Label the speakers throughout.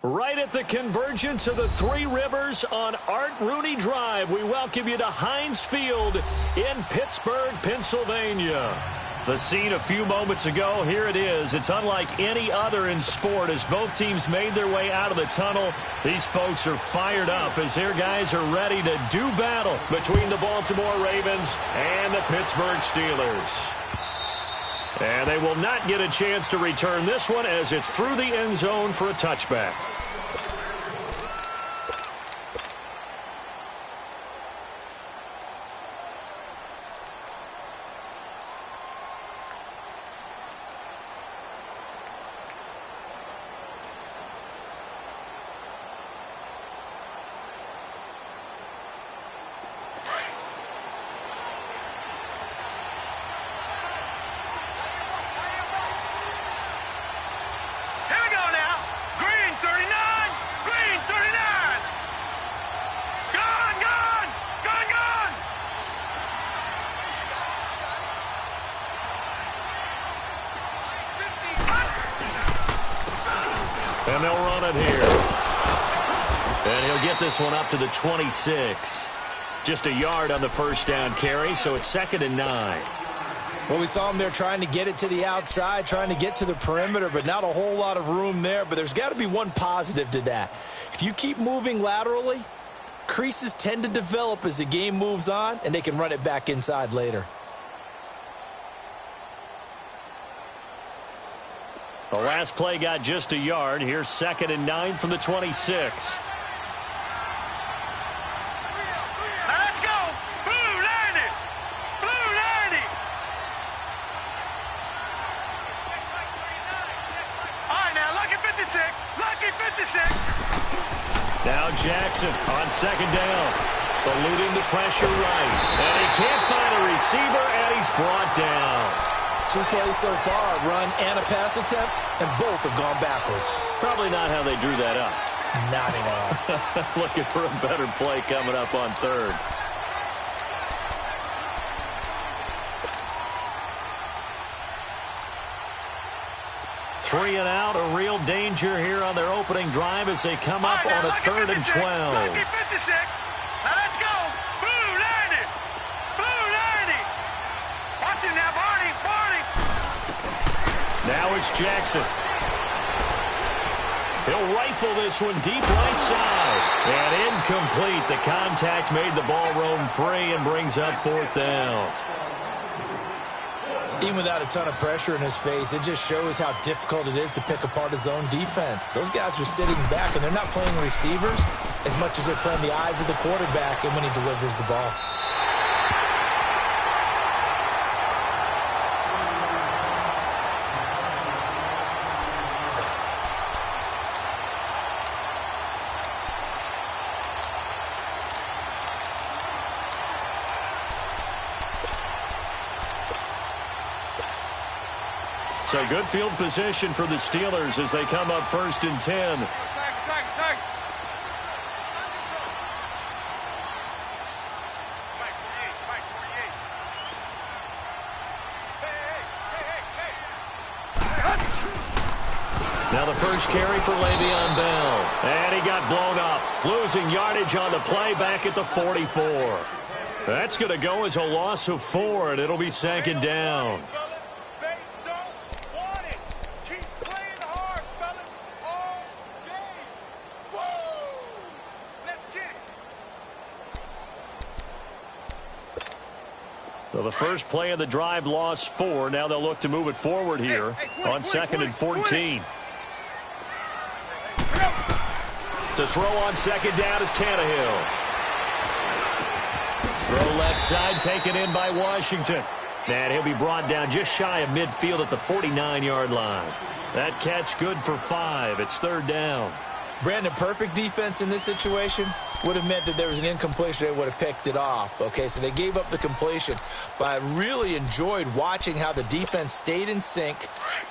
Speaker 1: Right at the convergence of the Three Rivers on Art Rooney Drive, we welcome you to Heinz Field in Pittsburgh, Pennsylvania. The scene a few moments ago, here it is. It's unlike any other in sport as both teams made their way out of the tunnel. These folks are fired up as their guys are ready to do battle between the Baltimore Ravens and the Pittsburgh Steelers. And they will not get a chance to return this one as it's through the end zone for a touchback. And they'll run it here. And he'll get this one up to the 26. Just a yard on the first down carry, so it's 2nd and 9.
Speaker 2: Well, we saw him there trying to get it to the outside, trying to get to the perimeter, but not a whole lot of room there. But there's got to be one positive to that. If you keep moving laterally, creases tend to develop as the game moves on, and they can run it back inside later.
Speaker 1: The last play got just a yard. Here's 2nd and 9 from the 26.
Speaker 3: Let's go! Blue 90! Blue 90! All right, now, lucky 56. Lucky 56.
Speaker 1: Now Jackson on 2nd down. Eluding the pressure right. And he can't find a receiver, and he's brought down.
Speaker 2: 2 plays so far, a run and a pass attempt, and both have gone backwards.
Speaker 1: Probably not how they drew that up.
Speaker 2: Not at all.
Speaker 1: Looking for a better play coming up on 3rd. Three and out, a real danger here on their opening drive as they come up on a 3rd and 12.
Speaker 3: Lucky 56. Now let's go. Blue 90. Blue 90. Watch it now, Barney.
Speaker 1: Now it's Jackson. He'll rifle this one deep right side. And incomplete. The contact made the ball roam free and brings up 4th down.
Speaker 2: Even without a ton of pressure in his face, it just shows how difficult it is to pick apart his own defense. Those guys are sitting back, and they're not playing receivers as much as they're playing the eyes of the quarterback and when he delivers the ball.
Speaker 1: So good field position for the Steelers as they come up 1st and 10. Now the first carry for Le'Veon Bell. And he got blown up. Losing yardage on the play back at the 44. That's going to go as a loss of 4, and it'll be 2nd down. So the first play of the drive lost 4. Now they'll look to move it forward here on 2nd and 14. To throw on 2nd down is Tannehill. Throw left side taken in by Washington. And he'll be brought down just shy of midfield at the 49-yard line. That catch good for 5. It's 3rd down.
Speaker 2: Brandon, perfect defense in this situation would have meant that there was an incompletion. They would have picked it off. Okay, so they gave up the completion. But I really enjoyed watching how the defense stayed in sync,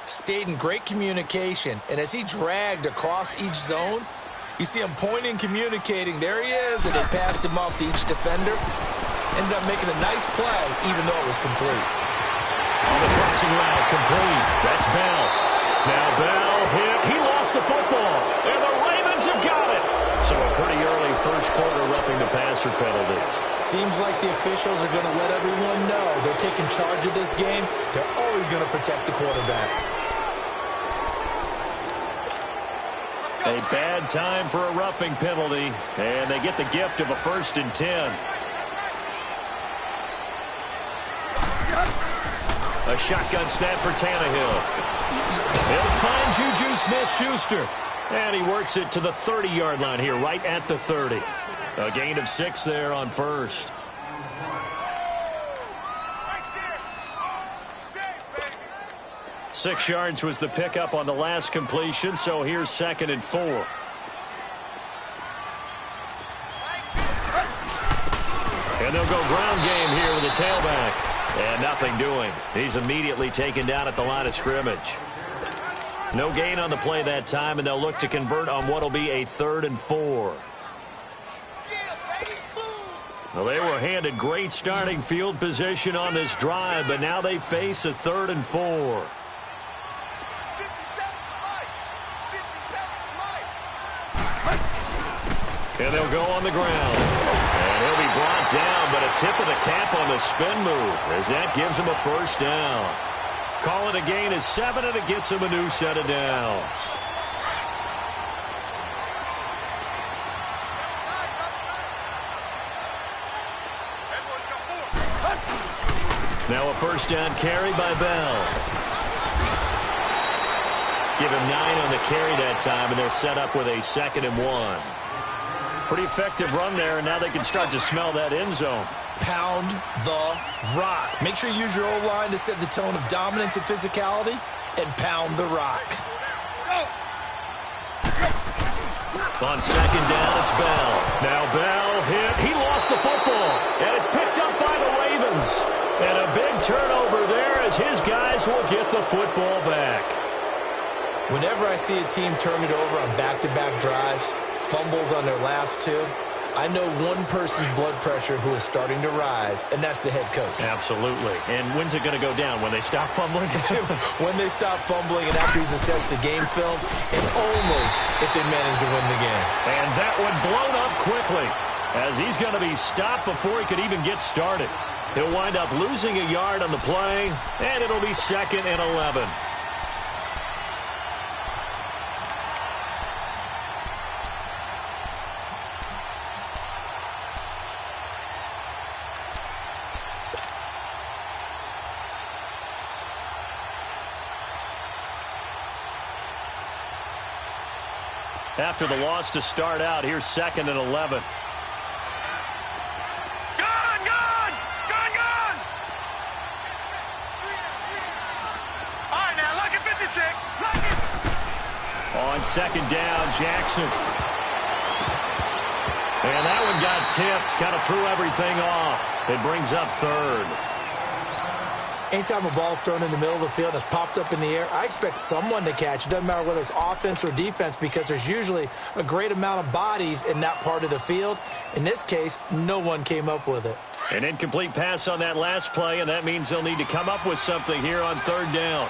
Speaker 2: stayed in great communication. And as he dragged across each zone, you see him pointing, communicating. There he is, and they passed him off to each defender. Ended up making a nice play, even though it was complete.
Speaker 1: On the crossing route, complete. That's Bell. Now Bell hit. He lost the football. And the Ravens have got it. So a pretty early first quarter roughing the passer penalty.
Speaker 2: Seems like the officials are going to let everyone know they're taking charge of this game. They're always going to protect the quarterback.
Speaker 1: A bad time for a roughing penalty. And they get the gift of a 1st and 10. A shotgun snap for Tannehill. He'll find Juju Smith-Schuster. And he works it to the 30-yard line here, right at the 30. A gain of 6 there on first. Six yards was the pickup on the last completion, so here's 2nd and 4. And they'll go ground game here with the tailback. And nothing doing. He's immediately taken down at the line of scrimmage. No gain on the play that time, and they'll look to convert on what will be a 3rd and 4. Well, they were handed great starting field position on this drive, but now they face a 3rd and 4. And they'll go on the ground. And he'll be brought down, but a tip of the cap on the spin move as that gives him a 1st down. Call it a gain of 7, and it gets him a new set of downs. Now a 1st down carry by Bell. Give him 9 on the carry that time, and they're set up with a 2nd and 1. Pretty effective run there, and now they can start to smell that end zone.
Speaker 2: Pound the rock. Make sure you use your O-line to set the tone of dominance and physicality, and pound the rock.
Speaker 1: On 2nd down, it's Bell. Now Bell hit. He lost the football, and it's picked up by the Ravens. And a big turnover there as his guys will get the football back.
Speaker 2: Whenever I see a team turn it over on back-to-back drives, fumbles on their last 2, I know one person's blood pressure who is starting to rise, and that's the head coach.
Speaker 1: Absolutely. And when's it going to go down? When they stop fumbling?
Speaker 2: When they stop fumbling and after he's assessed the game film, and only if they manage to win the game.
Speaker 1: And that one blown up quickly as he's going to be stopped before he could even get started. He'll wind up losing a yard on the play, and it'll be 2nd and 11. After the loss to start out, here's 2nd and 11. On 2nd down, Jackson. And that one got tipped, kind of threw everything off. It brings up 3rd.
Speaker 2: Anytime a ball's thrown in the middle of the field and it's popped up in the air, I expect someone to catch. It doesn't matter whether it's offense or defense because there's usually a great amount of bodies in that part of the field. In this case, no one came up with it.
Speaker 1: An incomplete pass on that last play, and that means they'll need to come up with something here on 3rd down.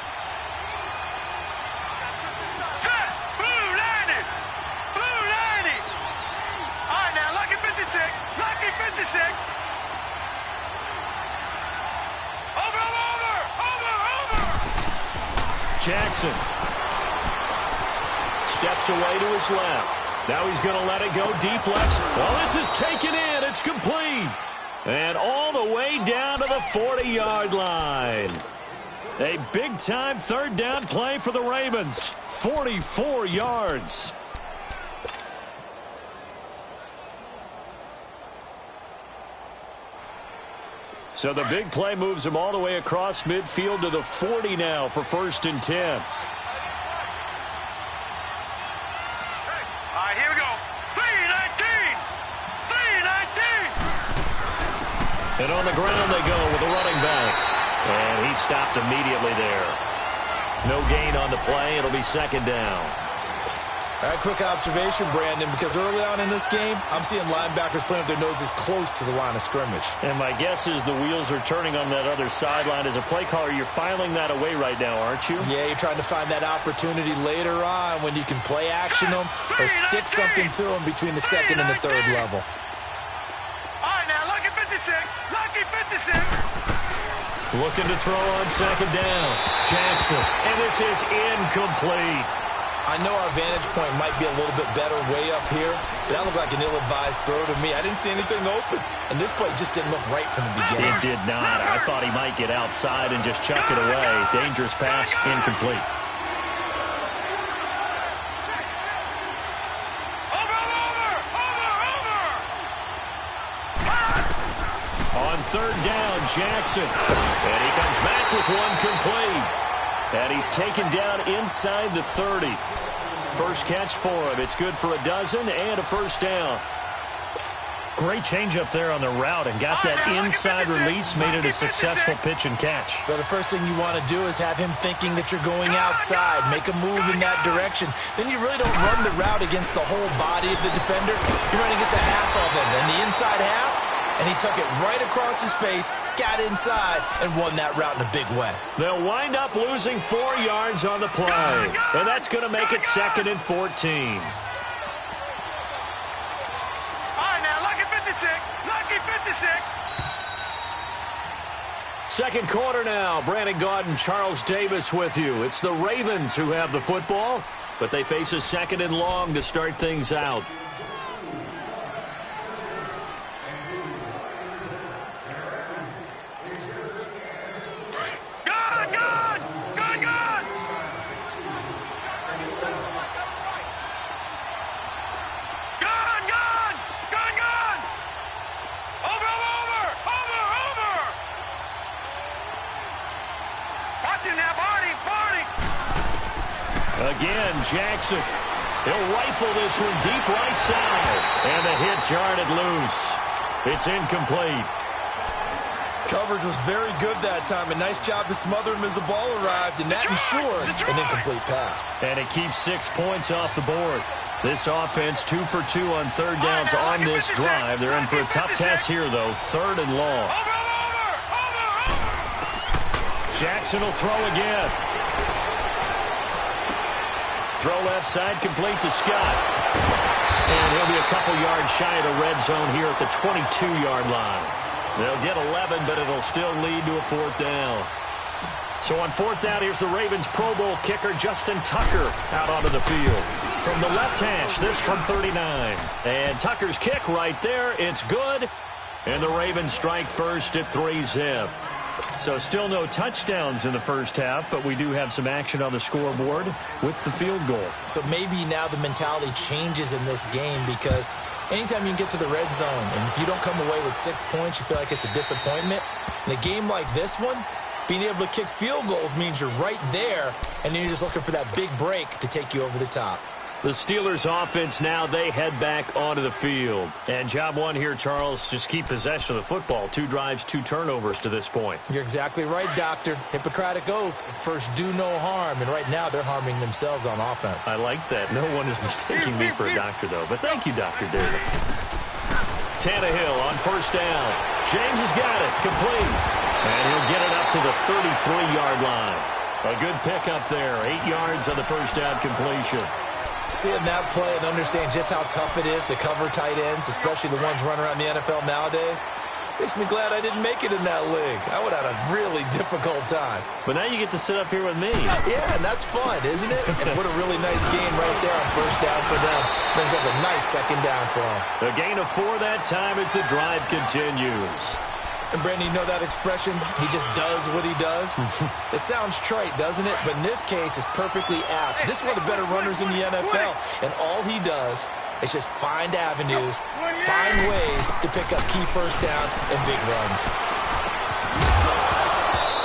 Speaker 1: Jackson steps away to his left. Now he's going to let it go deep left. Well, this is taken in. It's complete. And all the way down to the 40-yard line. A big-time 3rd down play for the Ravens. 44 yards. So the big play moves him all the way across midfield to the 40 now for 1st and 10.
Speaker 3: All right, here we go. 3-19. 3-19.
Speaker 1: And on the ground they go with the running back. And he stopped immediately there. No gain on the play. It'll be 2nd down.
Speaker 2: All right, quick observation, Brandon, because early on in this game, I'm seeing linebackers playing with their noses close to the line of scrimmage.
Speaker 1: And my guess is the wheels are turning on that other sideline. As a play caller, you're filing that away right now, aren't you?
Speaker 2: Yeah, you're trying to find that opportunity later on when you can play action them or stick something to them between the second and the third level.
Speaker 3: All right, now, lucky 56. Lucky 56.
Speaker 1: Looking to throw on second down. Jackson, and this is incomplete.
Speaker 2: I know our vantage point might be a little bit better way up here, but that looked like an ill-advised throw to me. I didn't see anything open, and this play just didn't look right from the beginning.
Speaker 1: It did not. I thought he might get outside and just chuck it away. Dangerous pass, incomplete. On third down, Jackson. And he comes back with one complete. And he's taken down inside the 30. First catch for him. It's good for a dozen and a first down. Great change up there on the route and got that inside release, made it a successful pitch and catch.
Speaker 2: Well, the first thing you want to do is have him thinking that you're going outside, make a move in that direction. Then you really don't run the route against the whole body of the defender. You run against a half of them, and the inside half, and he took it right across his face, got inside, and won that route in a big way.
Speaker 1: They'll wind up losing 4 yards on the play, and that's going to make it 2nd and 14.
Speaker 3: Lucky 56.
Speaker 1: Second quarter now. Brandon Gaudin, Charles Davis with you. It's the Ravens who have the football, but they face a 2nd and long to start things out. Again, Jackson. He'll rifle this one deep right side. And the hit jarred it loose. It's incomplete.
Speaker 2: Coverage was very good that time. A nice job to smother him as the ball arrived, and that ensured an incomplete pass.
Speaker 1: And it keeps 6 points off the board. This offense 2 for 2 on third downs on this drive. They're in for a tough test here, though. 3rd and long. Jackson will throw again. Throw left side, complete to Scott. And he'll be a couple yards shy of the red zone here at the 22-yard line. They'll get 11, but it'll still lead to a 4th down. So on 4th down, here's the Ravens Pro Bowl kicker Justin Tucker out onto the field. From the left hash, this from 39. And Tucker's kick right there. It's good. And the Ravens strike first at 3-zip. So still no touchdowns in the first half, but we do have some action on the scoreboard with the field goal. So
Speaker 2: maybe now the mentality changes in this game, because anytime you can get to the red zone, and if you don't come away with 6 points, you feel like it's a disappointment. In a game like this one, being able to kick field goals means you're right there, and then you're just looking for that big break to take you over the top.
Speaker 1: The Steelers offense now, they head back onto the field. And job one here, Charles, just keep possession of the football. 2 drives, 2 turnovers to this point.
Speaker 2: You're exactly right, Doctor. Hippocratic oath. First, do no harm. And right now, they're harming themselves on offense.
Speaker 1: I like that. No one is mistaking me for a doctor, though. But thank you, Dr. Davis. Tannehill on first down. James has got it. Complete. And he'll get it up to the 33-yard line. A good pickup there. 8 yards on the first down completion.
Speaker 2: Seeing that play and understand just how tough it is to cover tight ends, especially the ones running around the NFL nowadays, makes me glad I didn't make it in that league. I would have had a really difficult time.
Speaker 1: But now you get to sit up here with me.
Speaker 2: Yeah, and that's fun, isn't it? And what a really nice game right there on first down for them. Brings up a nice second down for them.
Speaker 1: A gain of 4 that time as the drive continues.
Speaker 2: And, Brandon, you know that expression, he just does what he does? It sounds trite, doesn't it? But in this case, it's perfectly apt. This is one of the better runners in the NFL. And all he does is just find avenues, find ways to pick up key first downs and big runs.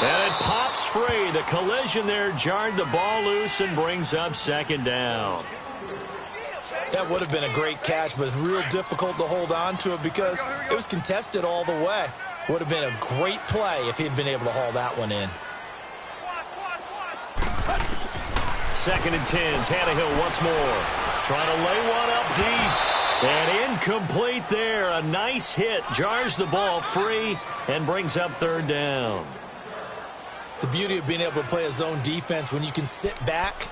Speaker 1: And it pops free. The collision there jarred the ball loose and brings up second down.
Speaker 2: That would have been a great catch, but it's real difficult to hold on to it because it was contested all the way. Would have been a great play if he'd been able to haul that one in.
Speaker 1: 2nd and 10. Tannehill once more. Trying to lay one up deep. And incomplete there. A nice hit. Jars the ball free and brings up third down.
Speaker 2: The beauty of being able to play a zone defense when you can sit back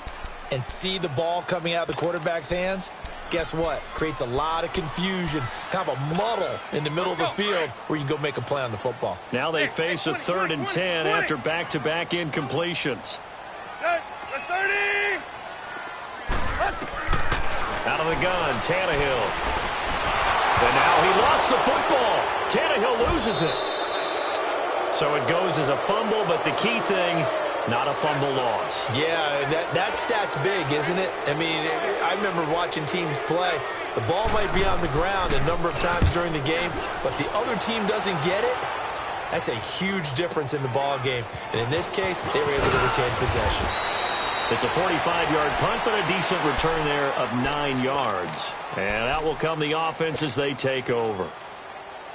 Speaker 2: and see the ball coming out of the quarterback's hands, guess what? Creates a lot of confusion, kind of a muddle in the middle of the field where you can go make a play on the football.
Speaker 1: Now they face a 3rd and 10 after back-to-back incompletions.
Speaker 3: 30!
Speaker 1: Out of the gun, Tannehill. And now he lost the football. Tannehill loses it. So it goes as a fumble, but the key thing, not a fumble loss.
Speaker 2: Yeah, that stat's big, isn't it? I mean, I remember watching teams play. The ball might be on the ground a number of times during the game, but the other team doesn't get it. That's a huge difference in the ball game. And in this case, they were able to retain possession.
Speaker 1: It's a 45-yard punt, but a decent return there of 9 yards. And out will come the offense as they take over.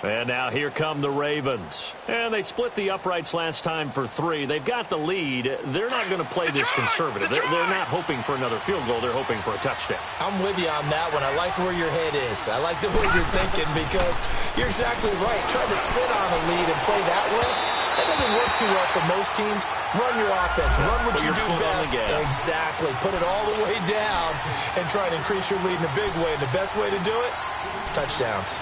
Speaker 1: And now here come the Ravens. And they split the uprights last time for 3. They've got the lead. They're not going to play this conservative. They're not hoping for another field goal. They're hoping for a touchdown.
Speaker 2: I'm with you on that one. I like where your head is. I like the way you're thinking because you're exactly right. Trying to sit on a lead and play that way, that doesn't work too well for most teams. Run your offense. Run what you do best. Exactly. Put it all the way down and try to increase your lead in a big way. And the best way to do it, touchdowns.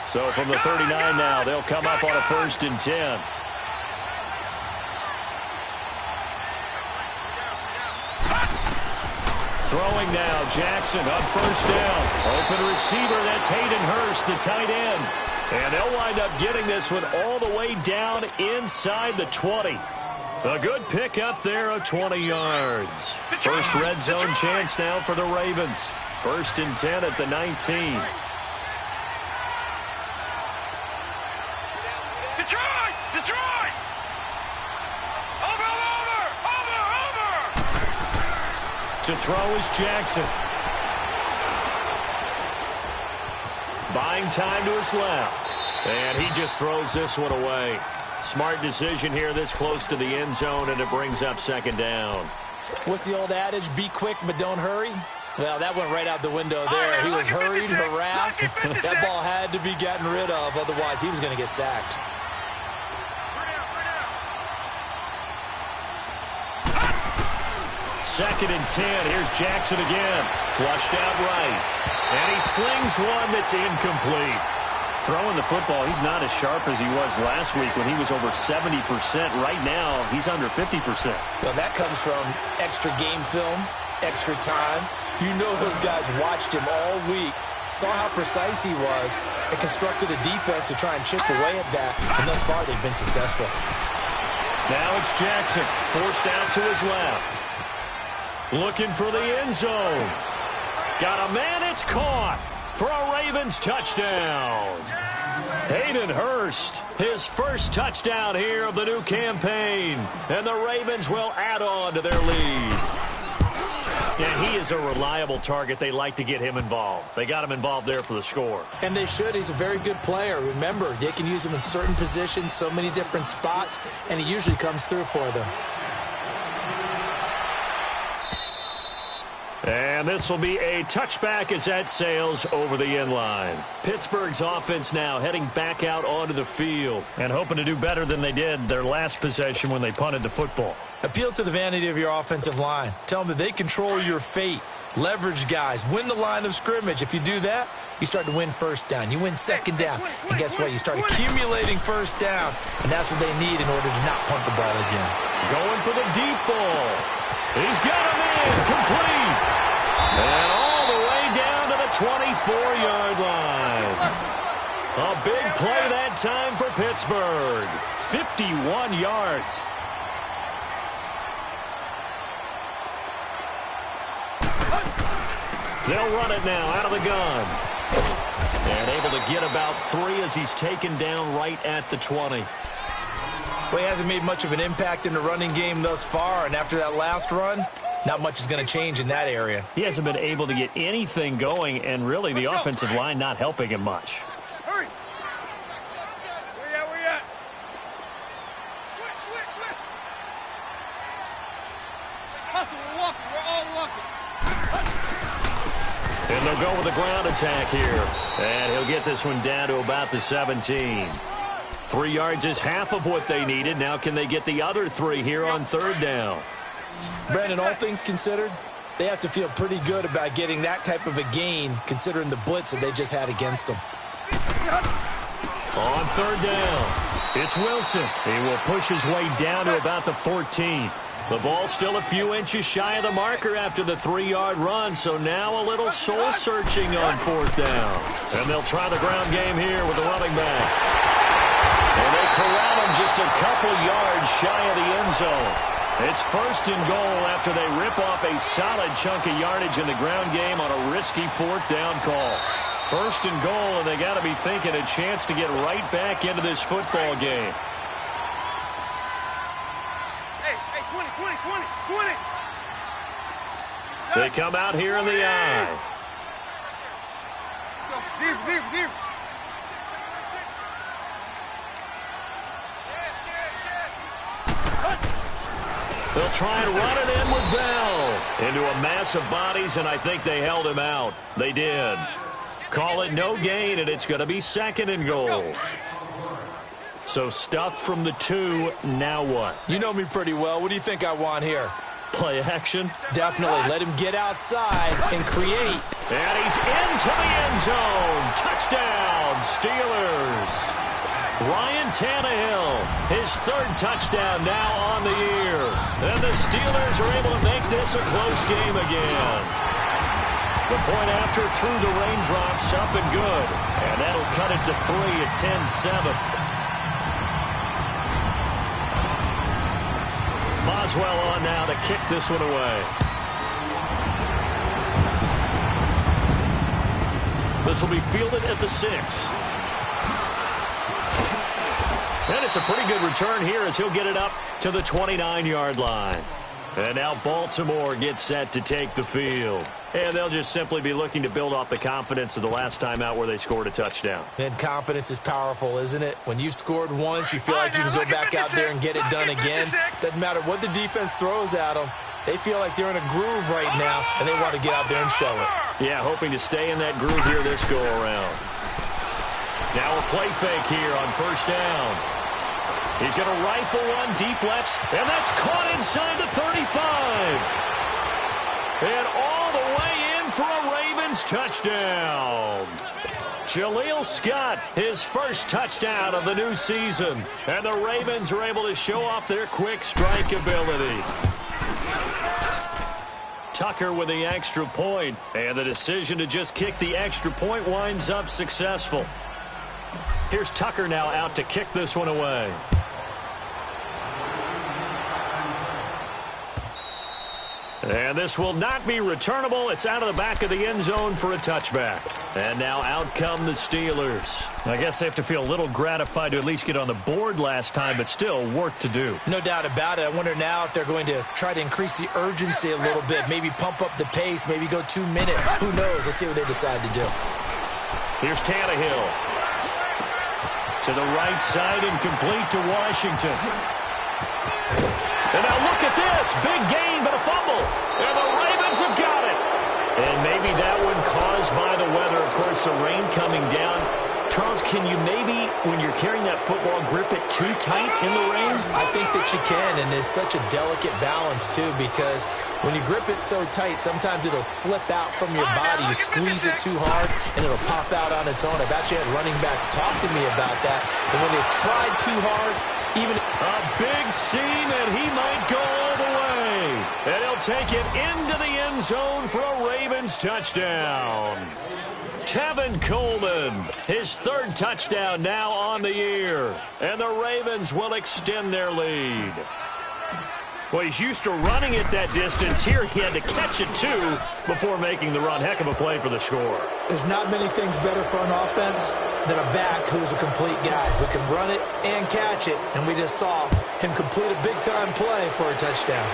Speaker 1: So from the 39 now, they'll come up on a 1st and 10. Throwing now, Jackson on 1st down. Open receiver, that's Hayden Hurst, the tight end. And they'll wind up getting this one all the way down inside the 20. A good pick up there of 20 yards. First red zone chance now for the Ravens. 1st and 10 at the 19.
Speaker 3: Detroit! Over!
Speaker 1: To throw is Jackson. Buying time to his left. And he just throws this one away. Smart decision here this close to the end zone, and it brings up 2nd down.
Speaker 2: What's the old adage? Be quick, but don't hurry. Well, that went right out the window there. He was hurried, harassed. That ball had to be gotten rid of. Otherwise, he was going to get sacked.
Speaker 1: Second and 10. Here's Jackson again. Flushed out right. And he slings one that's incomplete. Throwing the football, he's not as sharp as he was last week when he was over 70%. Right now, he's under 50%.
Speaker 2: Well, that comes from extra game film, extra time. You know those guys watched him all week, saw how precise he was, and constructed a defense to try and chip away at that. And thus far, they've been successful.
Speaker 1: Now it's Jackson, forced out to his left. Looking for the end zone. Got a man, it's caught for a Ravens touchdown. Hayden Hurst, his first touchdown here of the new campaign. And the Ravens will add on to their lead. And he is a reliable target. They like to get him involved. They got him involved there for the score.
Speaker 2: And they should. He's a very good player. Remember, they can use him in certain positions, so many different spots, and he usually comes through for them.
Speaker 1: And this will be a touchback as that sails over the end line. Pittsburgh's offense now heading back out onto the field and hoping to do better than they did their last possession when they punted the football.
Speaker 2: Appeal to the vanity of your offensive line. Tell them that they control your fate. Leverage guys. Win the line of scrimmage. If you do that, you start to win 1st down. You win 2nd down. And guess what? You start accumulating 1st downs. And that's what they need in order to not punt the ball again.
Speaker 1: Going for the deep ball. He's got him in. Complete. And all the way down to the 24-yard line. A big play that time for Pittsburgh. 51 yards. They'll run it now out of the gun. And able to get about 3 as he's taken down right at the 20.
Speaker 2: Well, he hasn't made much of an impact in the running game thus far, and after that last run, not much is going to change in that area.
Speaker 1: He hasn't been able to get anything going, and really the offensive line not helping him much.
Speaker 3: Hurry. Where you at? Switch. Hustle, we're walking. We're all walking.
Speaker 1: And they'll go with a ground attack here. And he'll get this one down to about the 17. 3 yards is half of what they needed. Now can they get the other 3 here on third down?
Speaker 2: Brandon, all things considered, they have to feel pretty good about getting that type of a gain considering the blitz that they just had against them.
Speaker 1: On third down, it's Wilson. He will push his way down to about the 14. The ball's still a few inches shy of the marker after the 3-yard run, so now a little soul-searching on fourth down. And they'll try the ground game here with the running back. And they corral him just a couple yards shy of the end zone. It's first and goal after they rip off a solid chunk of yardage in the ground game on a risky fourth down call. First and goal, and they got to be thinking a chance to get right back into this football game.
Speaker 3: Hey, 20.
Speaker 1: They come out here in the eye.
Speaker 3: Zero.
Speaker 1: They'll try and run it in with Bell into a mass of bodies, and I think they held him out. They did. Call it no gain, and it's going to be second and goal. So stuffed from the 2, now what?
Speaker 2: You know me pretty well. What do you think I want here?
Speaker 1: Play action?
Speaker 2: Definitely. Let him get outside and create.
Speaker 1: And he's into the end zone. Touchdown, Steelers. Ryan Tannehill, his 3rd touchdown now on the year. And the Steelers are able to make this a close game again. The point after through the raindrops, up and good. And that'll cut it to 3 at 10-7. Boswell on now to kick this one away. This will be fielded at the 6. And it's a pretty good return here as he'll get it up to the 29-yard line. And now Baltimore gets set to take the field. And they'll just simply be looking to build off the confidence of the last time out where they scored a touchdown.
Speaker 2: And confidence is powerful, isn't it? When you've scored once, you feel like you can go back out there and get it done again. Doesn't matter what the defense throws at them. They feel like they're in a groove right now, and they want to get out there and show it.
Speaker 1: Yeah, hoping to stay in that groove here this go-around. Now a play fake here on first down. He's going to rifle one deep left, and that's caught inside the 35. And all the way in for a Ravens touchdown. Jaleel Scott, his first touchdown of the new season. And the Ravens are able to show off their quick strike ability. Tucker with the extra point, and the decision to just kick the extra point winds up successful. Here's Tucker now out to kick this one away. And this will not be returnable. It's out of the back of the end zone for a touchback. And now out come the Steelers. I guess they have to feel a little gratified to at least get on the board last time, but still work to do.
Speaker 2: No doubt about it. I wonder now if they're going to try to increase the urgency a little bit, maybe pump up the pace, maybe go 2 minutes. Who knows? Let's see what they decide to do.
Speaker 1: Here's Tannehill. To the right side and complete to Washington. And now look at this. Big gain, but a fumble. And the Ravens have got it. And maybe that one caused by the weather. Of course, the rain coming down. Charles, can you maybe, when you're carrying that football, grip it too tight in the rain?
Speaker 2: I think that you can, and it's such a delicate balance, too, because when you grip it so tight, sometimes it'll slip out from your body. You squeeze it too hard, and it'll pop out on its own. I've actually had running backs talk to me about that. And when they've tried too hard, even
Speaker 1: a big seam, and he might go all the way. And he'll take it into the end zone for a Ravens touchdown. Tevin Coleman, his 3rd touchdown now on the year. And the Ravens will extend their lead. Well, he's used to running it that distance. Here he had to catch it, too, before making the run. Heck of a play for the score.
Speaker 2: There's not many things better for an offense than a back who's a complete guy who can run it and catch it. And we just saw him complete a big-time play for a touchdown.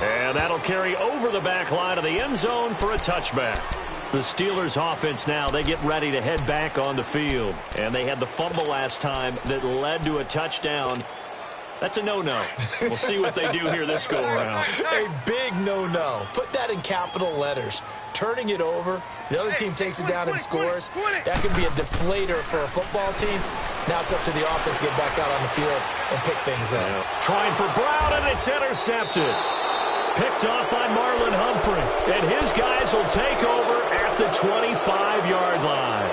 Speaker 1: And that'll carry over the back line of the end zone for a touchback. The Steelers offense now, they get ready to head back on the field. And they had the fumble last time that led to a touchdown. That's a no-no. We'll see what they do here this go-around.
Speaker 2: A big no-no. Put that in capital letters. Turning it over, the other team takes it down and scores. That can be a deflator for a football team. Now it's up to the offense to get back out on the field and pick things up.
Speaker 1: Trying for Brown, and it's intercepted. Picked off by Marlon Humphrey. And his guys will take over at the 25-yard line.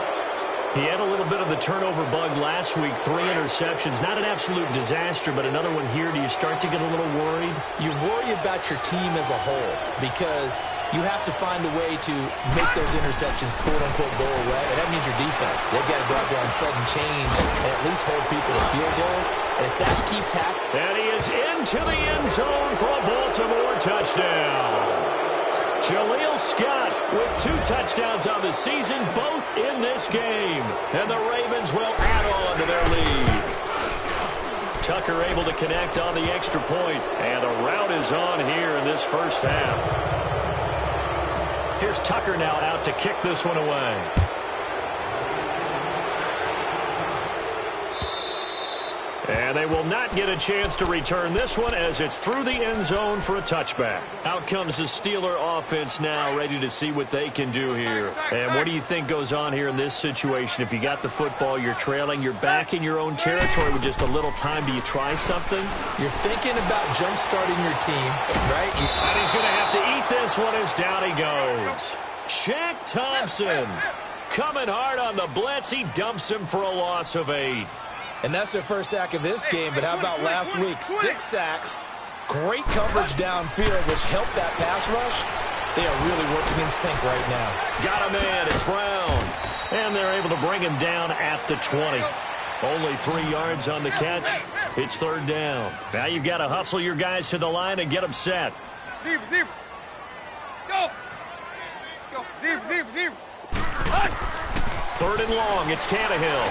Speaker 1: He had a little bit of the turnover bug last week, 3 interceptions. Not an absolute disaster, but another one here. Do you start to get a little worried? You worry about your team as a whole because you have to find a way to make those interceptions, quote-unquote, go away. And that means your defense. They've got to go out there on sudden change and at least hold people to field goals. And if that keeps happening... And he is into the end zone for a Baltimore touchdown. Jaleel Scott with 2 touchdowns on the season, both in this game. And the Ravens will add on to their lead. Tucker able to connect on the extra point. And the route is on here in this first half. Here's Tucker now out to kick this one away. And they will not get a chance to return this one as it's through the end zone for a touchback. Out comes the Steeler offense now, ready to see what they can do here. And what do you think goes on here in this situation? If you got the football, you're trailing, you're back in your own territory with just a little time. Do you try something?
Speaker 2: You're thinking about jump-starting your team, right?
Speaker 1: And he's going to have to eat this one as down he goes. Shaq Thompson coming hard on the blitz. He dumps him for a loss of 8.
Speaker 2: And that's their first sack of this game, but how about last week? 6 sacks, great coverage downfield, which helped that pass rush. They are really working in sync right now.
Speaker 1: Got a man, it's Brown. And they're able to bring him down at the 20. Only 3 yards on the catch. It's 3rd down. Now you've got to hustle your guys to the line and get them set.
Speaker 3: Zero. Go. Go. Zero.
Speaker 1: 3rd and long, it's Tannehill.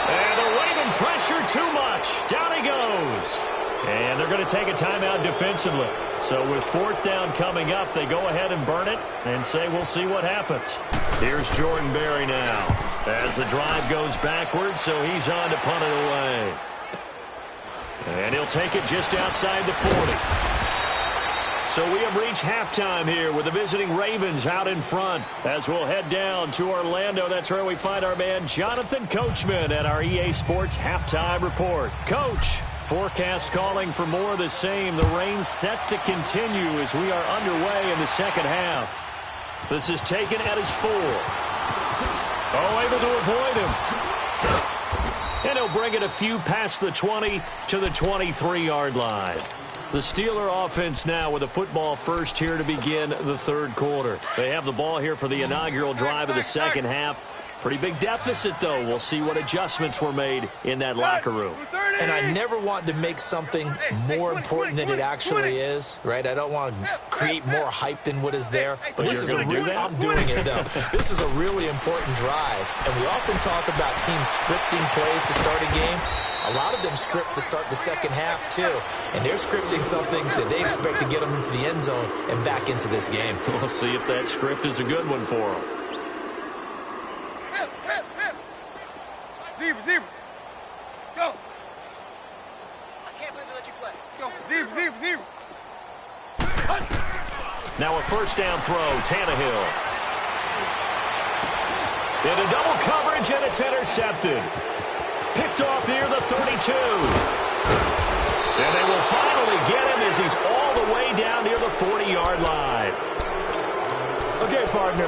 Speaker 1: And the Raven pressure too much. Down he goes. And they're going to take a timeout defensively. So with 4th down coming up, they go ahead and burn it and say we'll see what happens. Here's Jordan Berry now as the drive goes backwards, so he's on to punt it away. And he'll take it just outside the 40. So we have reached halftime here with the visiting Ravens out in front. As we'll head down to Orlando, that's where we find our man Jonathan Coachman at our EA Sports Halftime Report. Coach, forecast calling for more of the same. The rain set to continue as we are underway in the second half. This is taken at his 4. Oh, able to avoid him. And he'll bring it a few past the 20 to the 23-yard line. The Steeler offense now with a football first here to begin the 3rd quarter. They have the ball here for the inaugural drive of the second half. Pretty big deficit, though. We'll see what adjustments were made in that locker room.
Speaker 2: And I never want to make something more important than it actually is, right? I don't want to create more hype than what is there. But this is I'm doing it, though. This is a really important drive. And we often talk about teams scripting plays to start a game. A lot of them script to start the second half, too. And they're scripting something that they expect to get them into the end zone and back into this game.
Speaker 1: We'll see if that script is a good one for them.
Speaker 3: Zero. Go. I can't believe they let you play. Go. Zero.
Speaker 1: Now a 1st down throw, Tannehill. Into double coverage, and it's intercepted. Picked off near the 32. And they will finally get him as he's all the way down near the 40-yard line.
Speaker 2: Okay, partner,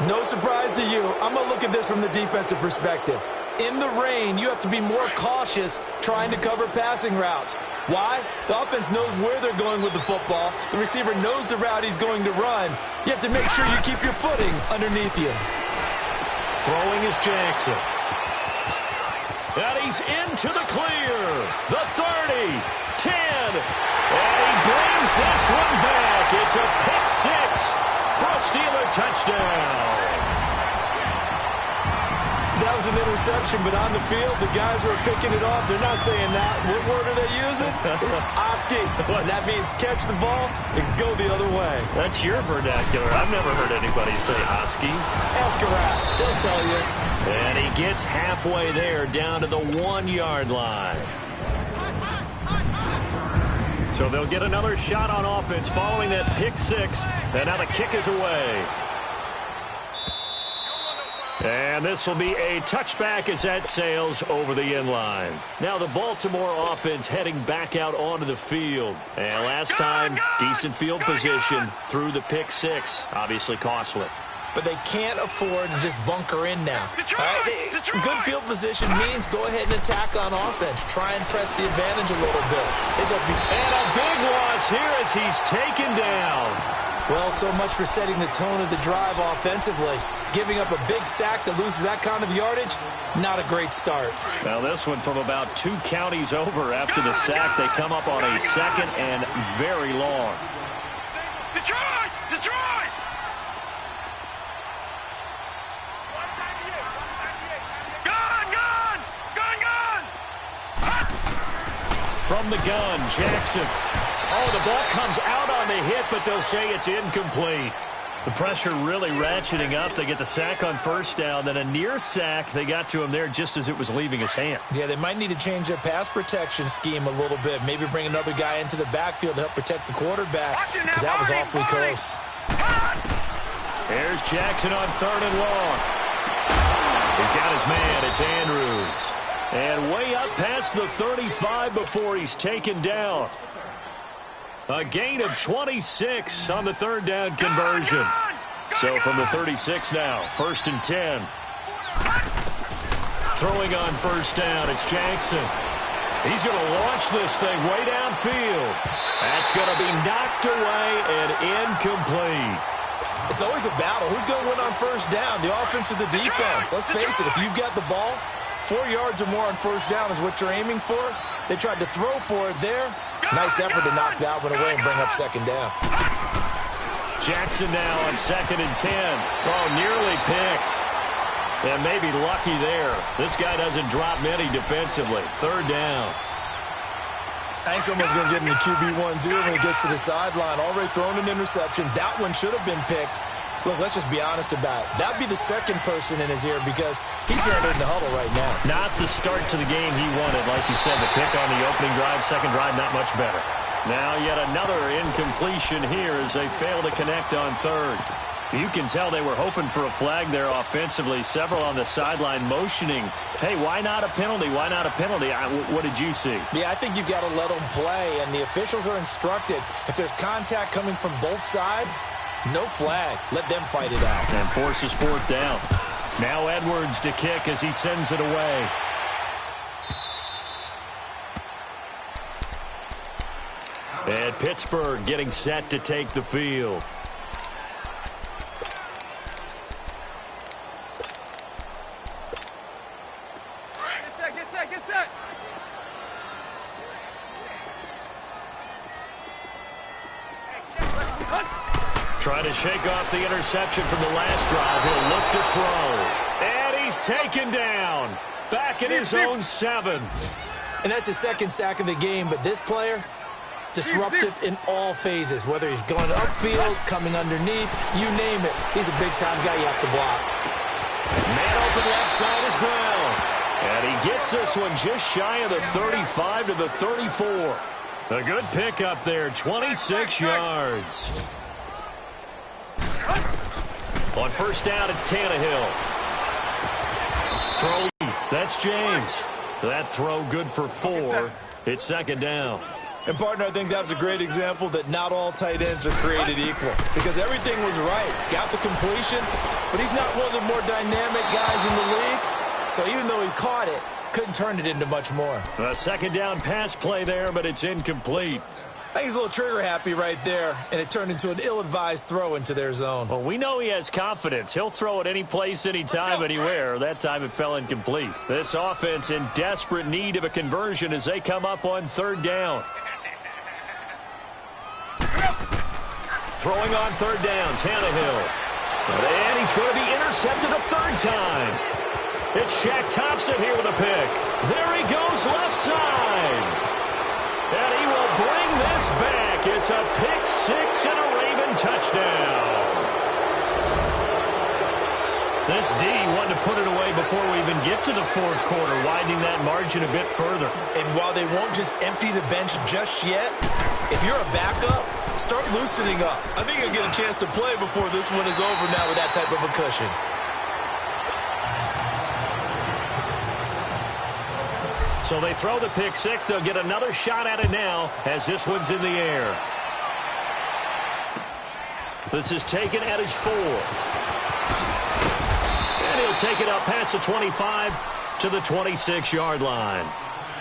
Speaker 2: no surprise to you. I'm going to look at this from the defensive perspective. In the rain, you have to be more cautious trying to cover passing routes. Why? The offense knows where they're going with the football. The receiver knows the route he's going to run. You have to make sure you keep your footing underneath you.
Speaker 1: Throwing is Jackson. And he's into the clear. The 30, 10. And he brings this one back. It's a pick 6 for a Steeler touchdown.
Speaker 2: That was an interception, but on the field, the guys who are picking it off, they're not saying that. What word are they using? It's Oski. And that means catch the ball and go the other way.
Speaker 1: That's your vernacular. I've never heard anybody say Oski.
Speaker 2: Ask a rat. They'll tell you.
Speaker 1: And he gets halfway there, down to the 1-yard line. So they'll get another shot on offense following that pick six. And now the kick is away. And this will be a touchback as that sails over the end line. Now the Baltimore offense heading back out onto the field. And last time, decent field position through the pick six. Obviously costly.
Speaker 2: But they can't afford to just bunker in now. All right? Good field position means go ahead and attack on offense. Try and press the advantage a little bit.
Speaker 1: And a big loss here as he's taken down.
Speaker 2: Well, so much for setting the tone of the drive offensively. Giving up a big sack that loses that kind of yardage, not a great start.
Speaker 1: Now this one from about 2 counties over after the sack. They come up on a second and very long.
Speaker 3: Detroit! Detroit!
Speaker 1: From the gun, Jackson. Oh, the ball comes out on the hit, but they'll say it's incomplete. The pressure really ratcheting up. They get the sack on first down, then a near sack. They got to him there just as it was leaving his hand.
Speaker 2: Yeah, they might need to change their pass protection scheme a little bit. Maybe bring another guy into the backfield to help protect the quarterback, because that was awfully close.
Speaker 1: Here's Jackson on 3rd and long. He's got his man. It's Andrews. And way up past the 35 before he's taken down. A gain of 26 on the 3rd down conversion. So from the 36 now, 1st and 10. Throwing on 1st down, it's Jackson. He's going to launch this thing way downfield. That's going to be knocked away and incomplete.
Speaker 2: It's always a battle. Who's going to win on 1st down, the offense or the defense? Let's face it, if you've got the ball, 4 yards or more on 1st down is what you're aiming for. They tried to throw for it there. Nice effort to knock that one away and bring up 2nd down.
Speaker 1: Jackson now on 2nd and 10. Oh, nearly picked. And maybe lucky there. This guy doesn't drop many defensively. 3rd down.
Speaker 2: I think someone's going to get in the QB1 here when he gets to the sideline. Already thrown an interception. That one should have been picked. Look, let's just be honest about it. That'd be the 2nd person in his ear because he's hearing it in the huddle right now.
Speaker 1: Not the start to the game he wanted. Like you said, the pick on the opening drive, 2nd drive, not much better. Now yet another incompletion here as they fail to connect on 3rd. You can tell they were hoping for a flag there offensively. Several on the sideline motioning. Hey, why not a penalty? Why not a penalty? What did you see?
Speaker 2: Yeah, I think you've got to let them play, and the officials are instructed. If there's contact coming from both sides, no flag. Let them fight it out.
Speaker 1: And forces 4th down. Now Edwards to kick as he sends it away. And Pittsburgh getting set to take the field.
Speaker 3: Get set.
Speaker 1: Trying to shake off the interception from the last drive. He'll look to throw. And he's taken down. Back at his own 7.
Speaker 2: And that's his 2nd sack of the game, but this player, disruptive in all phases, whether he's going upfield, coming underneath, you name it. He's a big-time guy you have to block.
Speaker 1: Man open left side is Brown. And he gets this one just shy of the 35 to the 34. A good pickup there, 26 yards. On 1st down, it's Tannehill. Throw, that's James. That throw good for 4. It's 2nd down.
Speaker 2: And, partner, I think that was a great example that not all tight ends are created equal. Because everything was right. Got the completion, but he's not one of the more dynamic guys in the league. So even though he caught it, couldn't turn it into much more.
Speaker 1: A 2nd down pass play there, but it's incomplete.
Speaker 2: I think he's a little trigger happy right there, and it turned into an ill-advised throw into their zone.
Speaker 1: Well, we know he has confidence. He'll throw it any place, anytime, anywhere. That time it fell incomplete. This offense in desperate need of a conversion as they come up on 3rd down. Throwing on 3rd down, Tannehill. And he's going to be intercepted a 3rd time. It's Shaq Thompson here with a pick. There he goes left side. And he will bring this back. It's a pick six and a Raven touchdown. This D wanted to put it away before we even get to the fourth quarter, widening that margin a bit further.
Speaker 2: And while they won't just empty the bench just yet, if you're a backup, start loosening up. I think you'll get a chance to play before this one is over now with that type of a cushion.
Speaker 1: So they throw the pick six. They'll get another shot at it now as this one's in the air. This is taken at his 4. And he'll take it up past the 25 to the 26-yard line.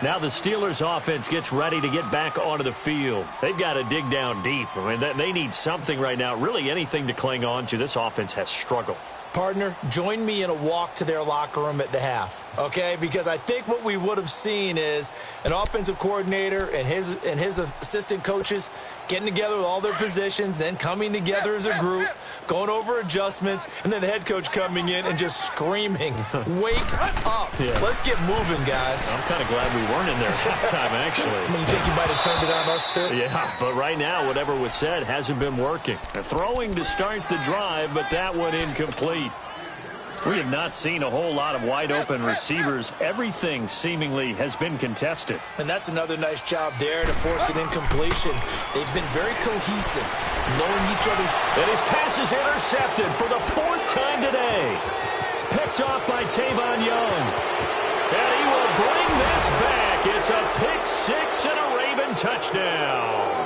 Speaker 1: Now the Steelers' offense gets ready to get back onto the field. They've got to dig down deep. I mean, they need something right now, really anything to cling on to. This offense has struggled.
Speaker 2: Partner, join me in a walk to their locker room at the half, okay? Because I think what we would have seen is an offensive coordinator and his assistant coaches getting together with all their positions, then coming together as a group, going over adjustments, and then the head coach coming in and just screaming, wake up. Yeah. Let's get moving, guys.
Speaker 1: I'm kind of glad we weren't in there at halftime, actually.
Speaker 2: I mean, you think you might have turned it on us, too?
Speaker 1: Yeah, but right now, whatever was said hasn't been working. They're throwing to start the drive, but that one incomplete. We have not seen a whole lot of wide-open receivers. Everything seemingly has been contested.
Speaker 2: And that's another nice job there to force an incompletion. They've been very cohesive, knowing each other's...
Speaker 1: And his pass is intercepted for the 4th time today. Picked off by Tavon Young. And he will bring this back. It's a pick six and a Raven touchdown.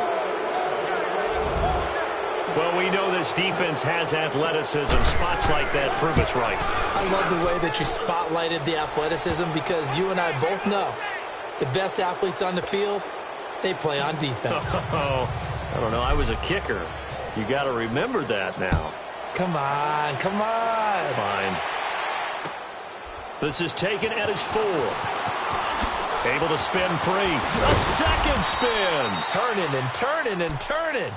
Speaker 1: Well, we know this defense has athleticism. Spots like that prove us right.
Speaker 2: I love the way that you spotlighted the athleticism because you and I both know the best athletes on the field, they play on defense.
Speaker 1: Oh, I don't know. I was a kicker. You got to remember that now.
Speaker 2: Come on, come on.
Speaker 1: Fine. This is taken at his 4. Able to spin free. A second spin.
Speaker 2: Turning and turning and turning.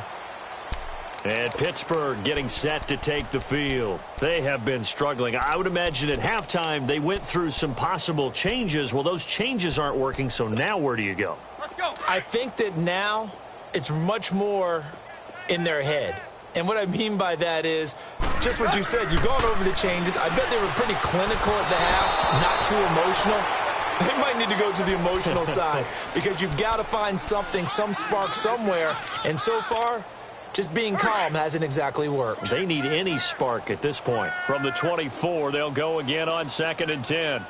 Speaker 1: And Pittsburgh getting set to take the field. They have been struggling. I would imagine at halftime they went through some possible changes. Well, those changes aren't working, so now where do you go?
Speaker 3: Let's go.
Speaker 2: I think that now it's much more in their head. And what I mean by that is just what you said. You've gone over the changes. I bet they were pretty clinical at the half, not too emotional. They might need to go to the emotional side because you've got to find something, some spark somewhere. And so far, just being calm hasn't exactly worked.
Speaker 1: They need any spark at this point. From the 24, they'll go again on 2nd and 10.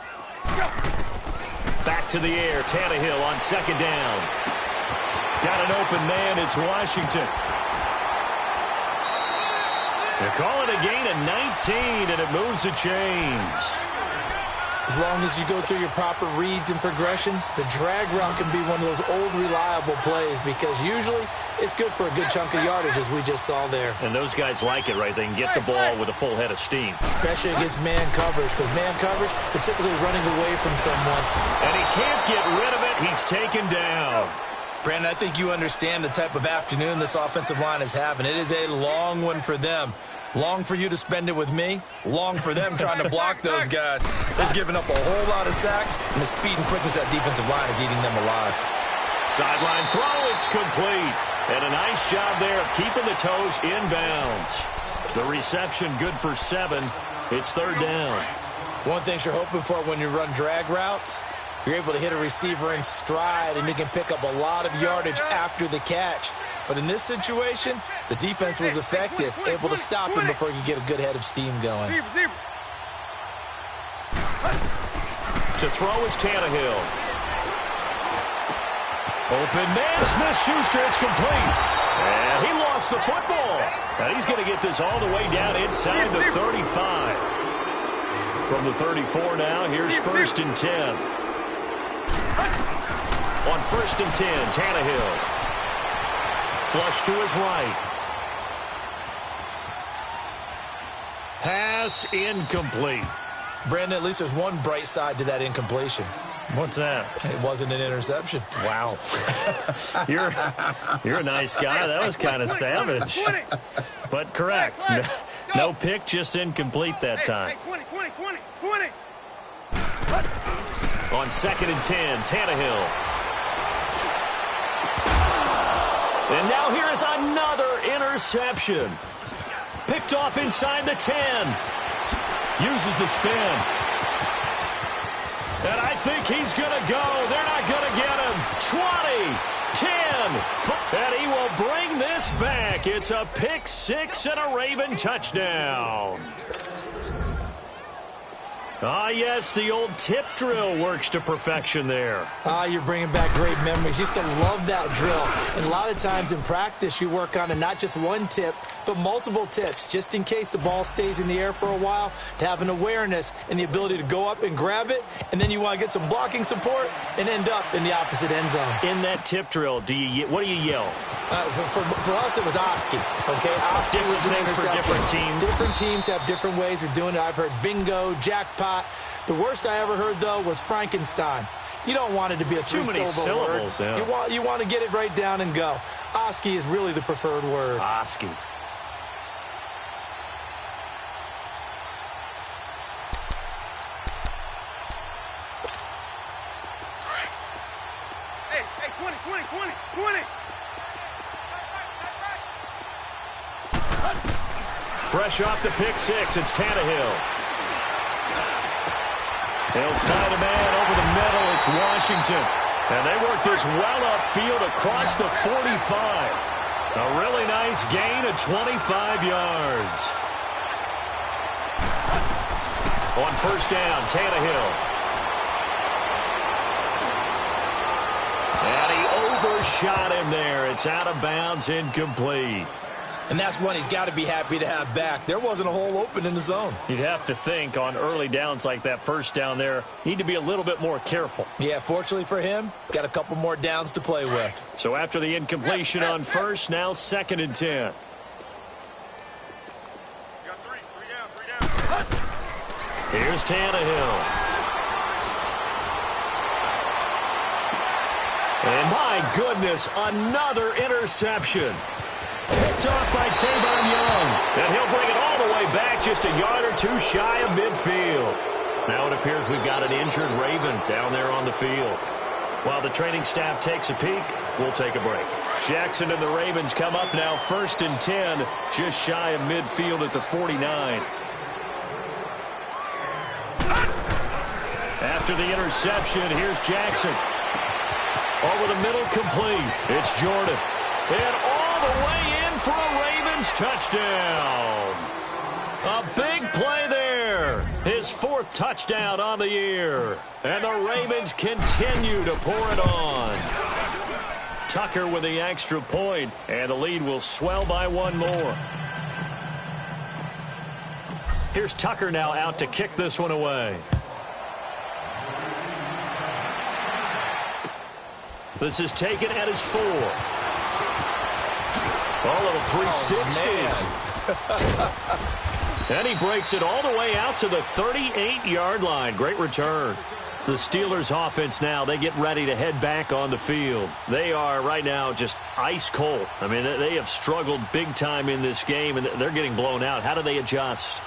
Speaker 1: Back to the air. Tannehill on 2nd down. Got an open man. It's Washington. They're calling a gain of 19, and it moves the chains.
Speaker 2: As long as you go through your proper reads and progressions, the drag route can be one of those old reliable plays because usually it's good for a good chunk of yardage, as we just saw there.
Speaker 1: And those guys like it, right? They can get the ball with a full head of steam.
Speaker 2: Especially against man coverage, because man coverage, they're typically running away from someone.
Speaker 1: And he can't get rid of it. He's taken down.
Speaker 2: Brandon, I think you understand the type of afternoon this offensive line is having. It is a long one for them. Long for you to spend it with me. Long for them trying to block those guys. They've given up a whole lot of sacks, and the speed and quickness of that defensive line is eating them alive.
Speaker 1: Sideline throw, it's complete. And a nice job there of keeping the toes inbounds. The reception good for 7. It's 3rd down.
Speaker 2: One thing you're hoping for when you run drag routes, you're able to hit a receiver in stride, and you can pick up a lot of yardage after the catch. But in this situation, the defense was effective, able to stop him before he could get a good head of steam going.
Speaker 1: To throw is Tannehill. Open man, Smith-Schuster, it's complete. And he lost the football. And he's going to get this all the way down inside the 35. From the 34 now, here's 1st and 10. On 1st and 10, Tannehill. Flush to his right. Pass incomplete.
Speaker 2: Brandon, at least there's one bright side to that incompletion.
Speaker 1: What's that?
Speaker 2: It wasn't an interception.
Speaker 1: Wow. You're a nice guy. That was kind of savage. But correct. No pick, just incomplete that time.
Speaker 3: 20.
Speaker 1: On 2nd and 10, Tannehill. And now here is another interception. Picked off inside the 10. Uses the spin. And I think he's going to go. They're not going to get him. 20, 10. And he will bring this back. It's a pick six and a Raven touchdown. Ah, yes, the old tip drill works to perfection there.
Speaker 2: Ah, you're bringing back great memories. Used to love that drill. And a lot of times in practice, you work on not just one tip, but multiple tips, just in case the ball stays in the air for a while, to have an awareness and the ability to go up and grab it, and then you want to get some blocking support and end up in the opposite end zone.
Speaker 1: In that tip drill, what do you yell?
Speaker 2: For us, it was Oski. Okay, Oski was an interception.
Speaker 1: For different teams.
Speaker 2: Different teams have different ways of doing it. I've heard bingo, jackpot. The worst I ever heard, though, was Frankenstein. You don't want it to be a three-syllable word.
Speaker 1: Yeah.
Speaker 2: You want to get it right down and go. Oski is really the preferred word.
Speaker 1: Oski.
Speaker 3: Hey, 20.
Speaker 1: Fresh off the pick six, it's Tannehill. He'll find a man over the middle. It's Washington. And they work this well upfield across the 45. A really nice gain of 25 yards. On first down, Tannehill. And he overshot him there. It's out of bounds, incomplete.
Speaker 2: And that's one he's got to be happy to have back. There wasn't a hole open in the zone.
Speaker 1: You'd have to think on early downs like that first down there, need to be a little bit more careful.
Speaker 2: Yeah, fortunately for him, got a couple more downs to play with.
Speaker 1: So after the incompletion on first, now 2nd and 10.
Speaker 3: Three down.
Speaker 1: Here's Tannehill. And my goodness, another interception. Picked off by Tavon Young. And he'll bring it all the way back just a yard or two shy of midfield. Now it appears we've got an injured Raven down there on the field. While the training staff takes a peek, we'll take a break. Jackson and the Ravens come up now 1st and 10, just shy of midfield at the 49. After the interception, here's Jackson. Over the middle, complete. It's Jordan. And all the way in for a Ravens touchdown. A big play there. His 4th touchdown on the year. And the Ravens continue to pour it on. Tucker with the extra point, and the lead will swell by one more. Here's Tucker now out to kick this one away. This is taken at his 4. Oh, little 360. And he breaks it all the way out to the 38-yard line. Great return. The Steelers offense now, they get ready to head back on the field. They are right now just ice cold. I mean, they have struggled big time in this game, and they're getting blown out. How do they adjust?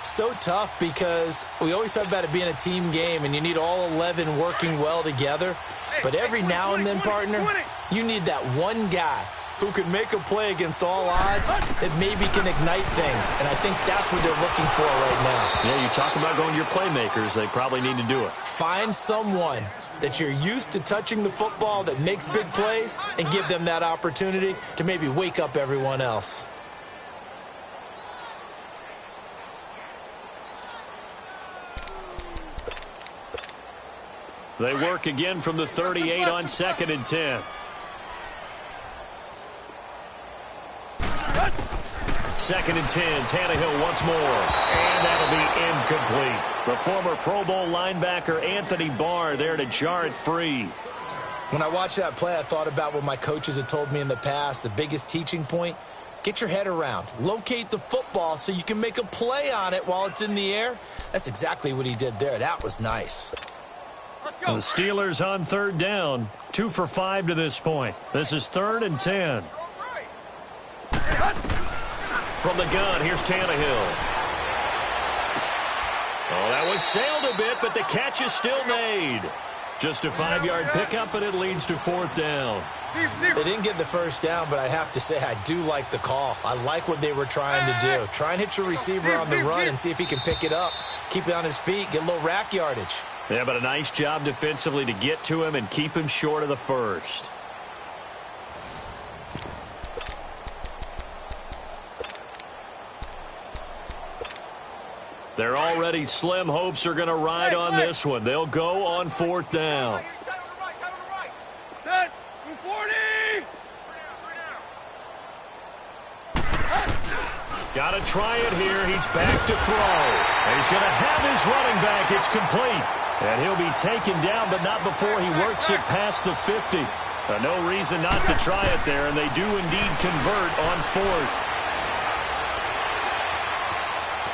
Speaker 2: So tough because we always talk about it being a team game, and you need all 11 working well together. But every now and then, partner, you need that one guy who can make a play against all odds that maybe can ignite things. And I think that's what they're looking for right now.
Speaker 1: Yeah, you talk about going to your playmakers. They probably need to do it.
Speaker 2: Find someone that you're used to touching the football that makes big plays and give them that opportunity to maybe wake up everyone else.
Speaker 1: They work again from the 38 on 2nd and 10. Second and 10, Tannehill once more. And that'll be incomplete. The former Pro Bowl linebacker Anthony Barr there to jar it free.
Speaker 2: When I watched that play, I thought about what my coaches had told me in the past. The biggest teaching point, get your head around. Locate the football so you can make a play on it while it's in the air. That's exactly what he did there. That was nice.
Speaker 1: The Steelers on 3rd down. 2 for 5 to this point. This is 3rd and 10. From the gun, here's Tannehill. Oh, that one sailed a bit, but the catch is still made. Just a 5-yard pickup, and it leads to 4th down.
Speaker 2: They didn't get the first down, but I have to say I do like the call. I like what they were trying to do. Try and hit your receiver on the run and see if he can pick it up. Keep it on his feet, get a little rack yardage.
Speaker 1: Yeah, but a nice job defensively to get to him and keep him short of the first. They're already slim hopes are going to ride on this one. They'll go on 4th down.
Speaker 3: Set. 40.
Speaker 1: Got to try it here. He's back to throw. And he's going to have his running back. It's complete. And he'll be taken down, but not before he works it past the 50. No reason not to try it there, and they do indeed convert on 4th.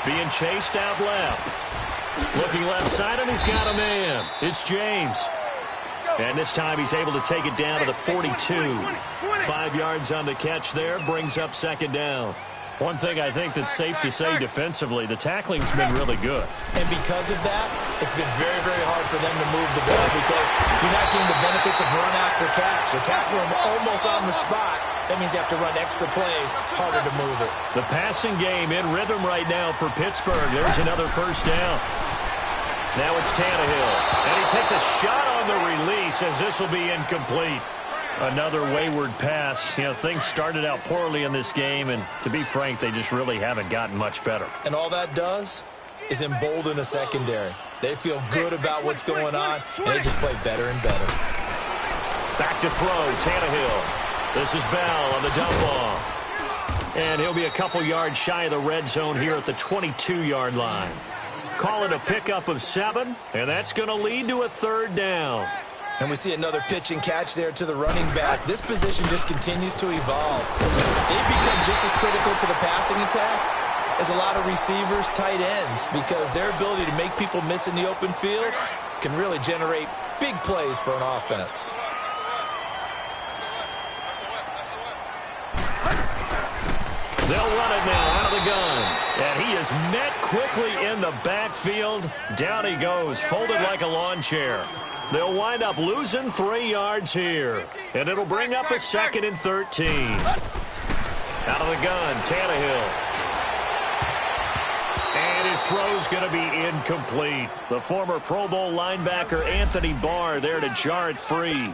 Speaker 1: Being chased out left. Looking left side, and he's got a man. It's James. And this time he's able to take it down to the 42. 5 yards on the catch there, brings up 2nd down. One thing I think that's safe to say defensively, the tackling's been really good.
Speaker 2: And because of that, it's been very, very hard for them to move the ball because you're not getting the benefits of run after catch. They're tackling them almost on the spot. That means you have to run extra plays, harder to move it.
Speaker 1: The passing game in rhythm right now for Pittsburgh. There's another 1st down. Now it's Tannehill. And he takes a shot on the release as this will be incomplete. Another wayward pass. You know, things started out poorly in this game, and to be frank, they just really haven't gotten much better.
Speaker 2: And all that does is embolden a secondary. They feel good about what's going on, and they just play better and better.
Speaker 1: Back to throw, Tannehill. This is Bell on the dump off. And he'll be a couple yards shy of the red zone here at the 22-yard line. Call it a pickup of 7, and that's going to lead to a 3rd down.
Speaker 2: And we see another pitch and catch there to the running back. This position just continues to evolve. They've become just as critical to the passing attack as a lot of receivers, tight ends, because their ability to make people miss in the open field can really generate big plays for an offense.
Speaker 1: They'll run it now out of the gun. And he is met quickly in the backfield. Down he goes, folded like a lawn chair. They'll wind up losing 3 yards here. And it'll bring up a 2nd and 13. Out of the gun, Tannehill. And his throw's going to be incomplete. The former Pro Bowl linebacker Anthony Barr there to jar it free.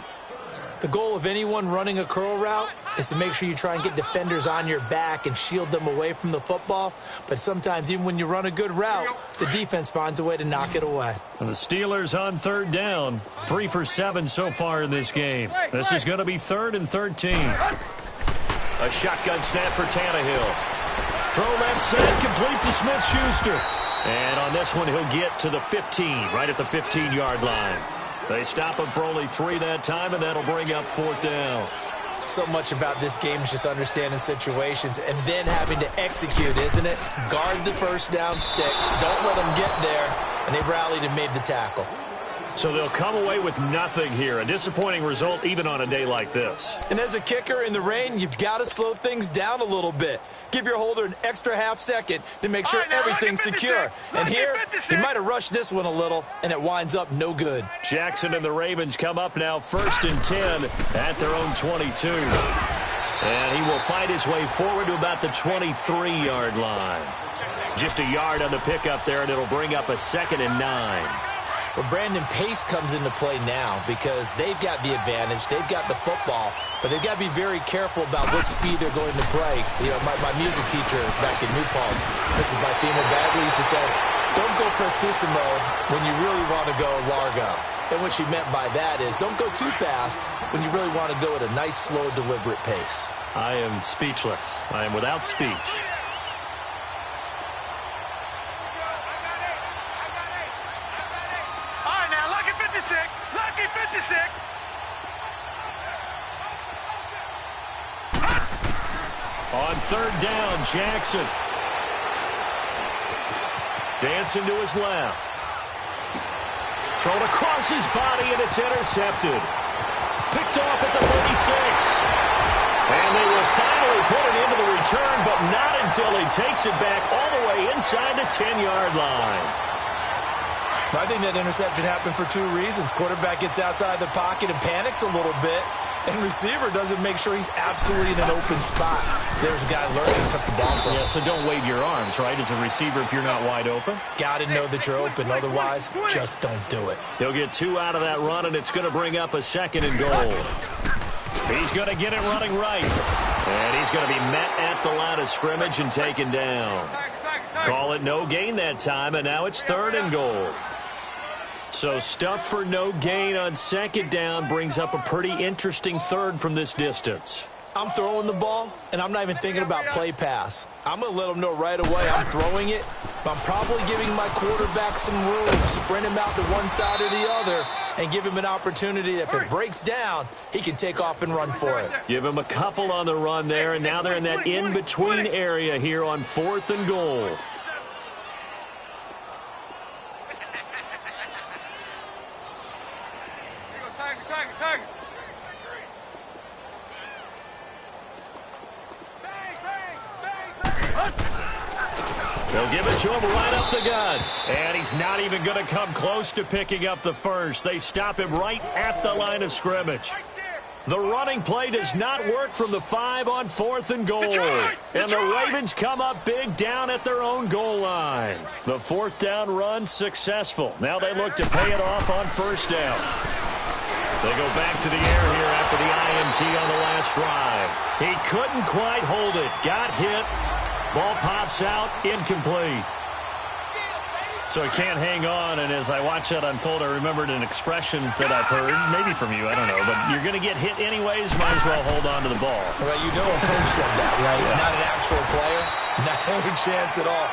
Speaker 2: The goal of anyone running a curl route is to make sure you try and get defenders on your back and shield them away from the football. But sometimes, even when you run a good route, the defense finds a way to knock it away.
Speaker 1: And the Steelers on 3rd down. 3 for 7 so far in this game. This is going to be 3rd and 13. A shotgun snap for Tannehill. Throw left side, complete to Smith-Schuster. And on this one, he'll get to the 15, right at the 15-yard line. They stop him for only 3 that time, and that'll bring up 4th down.
Speaker 2: So much about this game is just understanding situations and then having to execute, isn't it? Guard the first down sticks. Don't let them get there. And they rallied and made the tackle.
Speaker 1: So they'll come away with nothing here. A disappointing result even on a day like this.
Speaker 2: And as a kicker in the rain, you've got to slow things down a little bit. Give your holder an extra half second to make sure everything's secure. And here, he might have rushed this one a little, and it winds up no good.
Speaker 1: Jackson and the Ravens come up now 1st and 10 at their own 22. And he will fight his way forward to about the 23-yard line. Just a yard on the pickup there, and it'll bring up a 2nd and 9.
Speaker 2: Well, Brandon, pace comes into play now because they've got the advantage. They've got the football, but they've got to be very careful about what speed they're going to play. You know, my music teacher back in New Paltz, this is my Thema Bagley, used to say, don't go prestissimo when you really want to go largo. And what she meant by that is don't go too fast when you really want to go at a nice, slow, deliberate pace.
Speaker 1: I am speechless. I am without speech.
Speaker 3: Lucky 56.
Speaker 1: On 3rd down, Jackson. Dancing to his left. Thrown across his body, and it's intercepted. Picked off at the 36. And they will finally put it into the return, but not until he takes it back all the way inside the 10-yard line.
Speaker 2: I think that interception happened for two reasons. Quarterback gets outside the pocket and panics a little bit, and receiver doesn't make sure he's absolutely in an open spot. So there's a guy learning and took the ball from him.
Speaker 1: Yeah, so don't wave your arms, right, as a receiver if you're not wide open.
Speaker 2: Got to know that you're open. Otherwise, just don't do it.
Speaker 1: He'll get 2 out of that run, and it's going to bring up a 2nd and goal. He's going to get it running right. And he's going to be met at the line of scrimmage and taken down. Call it no gain that time, and now it's 3rd and goal. So stuff for no gain on 2nd down brings up a pretty interesting 3rd from this distance.
Speaker 2: I'm throwing the ball, and I'm not even thinking about play pass. I'm going to let them know right away I'm throwing it, but I'm probably giving my quarterback some room, sprint him out to one side or the other, and give him an opportunity that if it breaks down, he can take off and run for it.
Speaker 1: Give him a couple on the run there, and now they're in that in-between area here on 4th and goal. They'll give it to him right up the gut. And he's not even going to come close to picking up the first. They stop him right at the line of scrimmage. The running play does not work from the 5 on 4th and goal. And the Ravens come up big down at their own goal line. The 4th down run successful. Now they look to pay it off on 1st down. They go back to the air here after the INT on the last drive. He couldn't quite hold it. Got hit. Ball pops out, incomplete. So he can't hang on, and as I watch that unfold, I remembered an expression that I've heard, maybe from you, I don't know, but you're going to get hit anyways, might as well hold on to the ball.
Speaker 2: Well, you know a coach said that, right? Yeah. Not an actual player. No chance at all.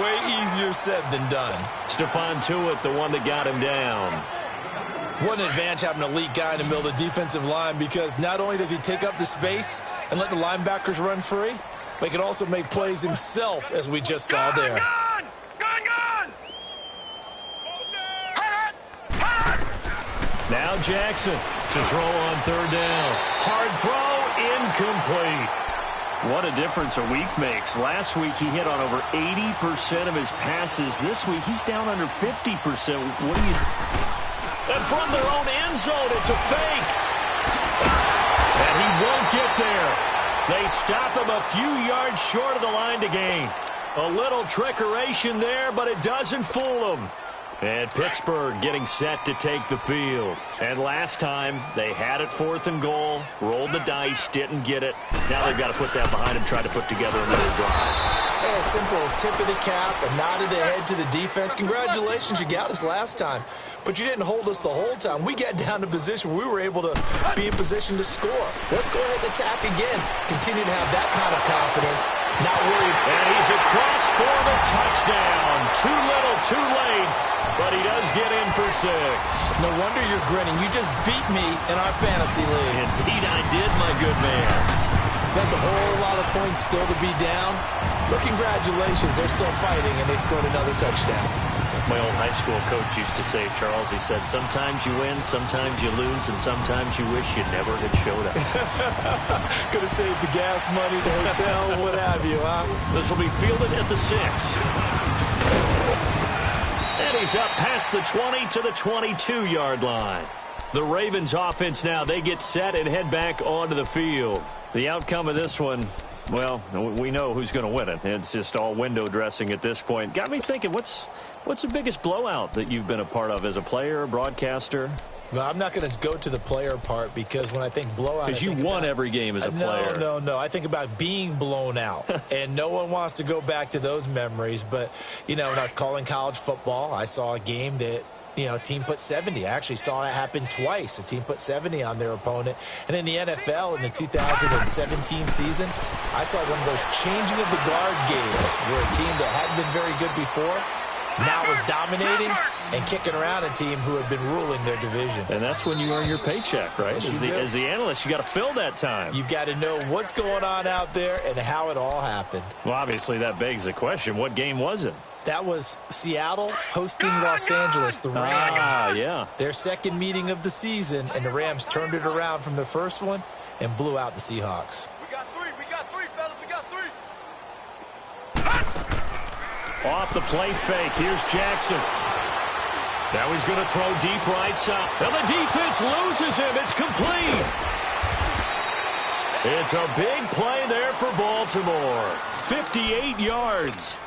Speaker 2: Way easier said than done.
Speaker 1: Stephon Tuitt, the one that got him down.
Speaker 2: What an advantage having an elite guy in the middle of the defensive line, because not only does he take up the space and let the linebackers run free, but he can also make plays himself, as we just saw there.
Speaker 1: Now Jackson to throw on 3rd down. Hard throw, incomplete. What a difference a week makes. Last week he hit on over 80% of his passes. This week he's down under 50%. What do you... And from their own end zone, it's a fake. And he won't get there. They stop him a few yards short of the line to gain. A little trickeration there, but it doesn't fool him. And Pittsburgh getting set to take the field. And last time, they had it 4th and goal, rolled the dice, didn't get it. Now they've got to put that behind them, try to put together another drive.
Speaker 2: Hey, a simple tip of the cap, a nod of the head to the defense. Congratulations, you got us last time. But you didn't hold us the whole time. We got down to position where we were able to be in position to score. Let's go ahead and attack again. Continue to have that kind of confidence. Not worried.
Speaker 1: And he's across for the touchdown. Too little, too late. But he does get in for 6.
Speaker 2: No wonder you're grinning. You just beat me in our fantasy league.
Speaker 1: Indeed I did, my good man.
Speaker 2: That's a whole lot of points still to be down. But congratulations, they're still fighting, and they scored another touchdown.
Speaker 1: My old high school coach used to say, Charles, he said, sometimes you win, sometimes you lose, and sometimes you wish you never had showed up.
Speaker 2: Could have saved the gas money, the hotel, what have you, huh?
Speaker 1: This will be fielded at the 6. And he's up past the 20 to the 22-yard line. The Ravens offense now, they get set and head back onto the field. The outcome of this one, well, we know who's going to win it. It's just all window dressing at this point. Got me thinking, what's the biggest blowout that you've been a part of as a player, broadcaster?
Speaker 2: Well, I'm not going to go to the player part, because when I think blowout,
Speaker 1: because you won every game as a player.
Speaker 2: No. I think about being blown out, and no one wants to go back to those memories. But, you know, when I was calling college football, I saw a game that, you know, a team put 70. I actually saw it happen twice. A team put 70 on their opponent. And in the NFL, in the 2017 season, I saw one of those changing of the guard games where a team that hadn't been very good before now was dominating and kicking around a team who had been ruling their division.
Speaker 1: And that's when you earn your paycheck, right? As the analyst, you got to fill that time.
Speaker 2: You've got to know what's going on out there and how it all happened.
Speaker 1: Well, obviously that begs the question, what game was it?
Speaker 2: That was Seattle hosting Los Angeles, the Rams.
Speaker 1: Yeah.
Speaker 2: Their second meeting of the season, and the Rams turned it around from the first one and blew out the Seahawks.
Speaker 3: We got three, fellas, we got 3.
Speaker 1: Off the play fake, here's Jackson. Now he's going to throw deep right side. And the defense loses him. It's complete. It's a big play there for Baltimore. 58 yards.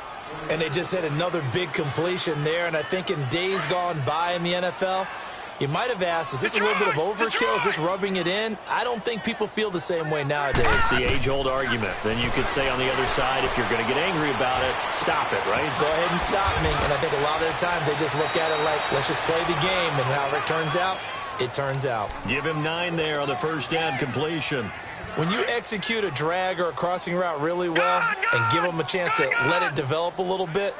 Speaker 2: And they just had another big completion there. And I think in days gone by in the NFL, you might have asked, is this a little bit of overkill? Is this rubbing it in? I don't think people feel the same way nowadays.
Speaker 1: It's the age-old argument. Then you could say on the other side, if you're going to get angry about it, stop it, right?
Speaker 2: Go ahead and stop me. And I think a lot of the times they just look at it like, let's just play the game. And however it turns out, it turns out.
Speaker 1: Give him 9 there on the first down completion.
Speaker 2: When you execute a drag or a crossing route really well and give them a chance to let it develop a little bit,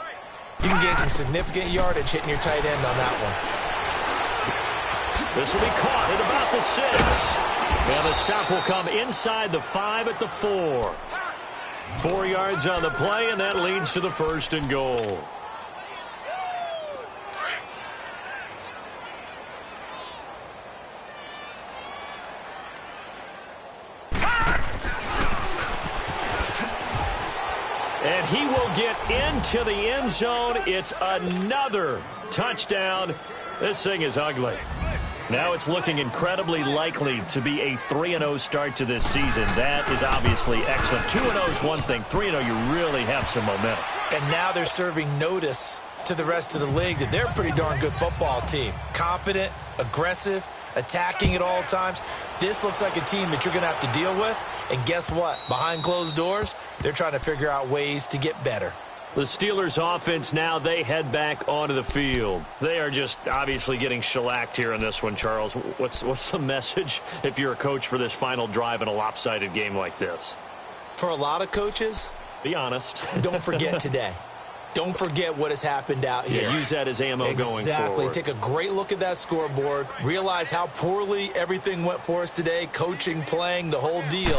Speaker 2: you can gain some significant yardage hitting your tight end on that one.
Speaker 1: This will be caught at about the 6. And the stop will come inside the 5 at the 4. 4 yards on the play, and that leads to the 1st and goal. And he will get into the end zone. It's another touchdown. This thing is ugly. Now it's looking incredibly likely to be a 3-0 start to this season. That is obviously excellent. 2-0 is one thing. 3-0, you really have some momentum.
Speaker 2: And now they're serving notice to the rest of the league that they're a pretty darn good football team. Confident, aggressive, attacking at all times. This looks like a team that you're going to have to deal with. And guess what? Behind closed doors, they're trying to figure out ways to get better.
Speaker 1: The Steelers offense now, they head back onto the field. They are just obviously getting shellacked here in this one, Charles. What's the message if you're a coach for this final drive in a lopsided game like this?
Speaker 2: For a lot of coaches,
Speaker 1: be honest.
Speaker 2: Don't forget today. Don't forget what has happened out here.
Speaker 1: Yeah, use that as ammo going forward.
Speaker 2: Exactly. Take a great look at that scoreboard. Realize how poorly everything went for us today. Coaching, playing, the whole deal.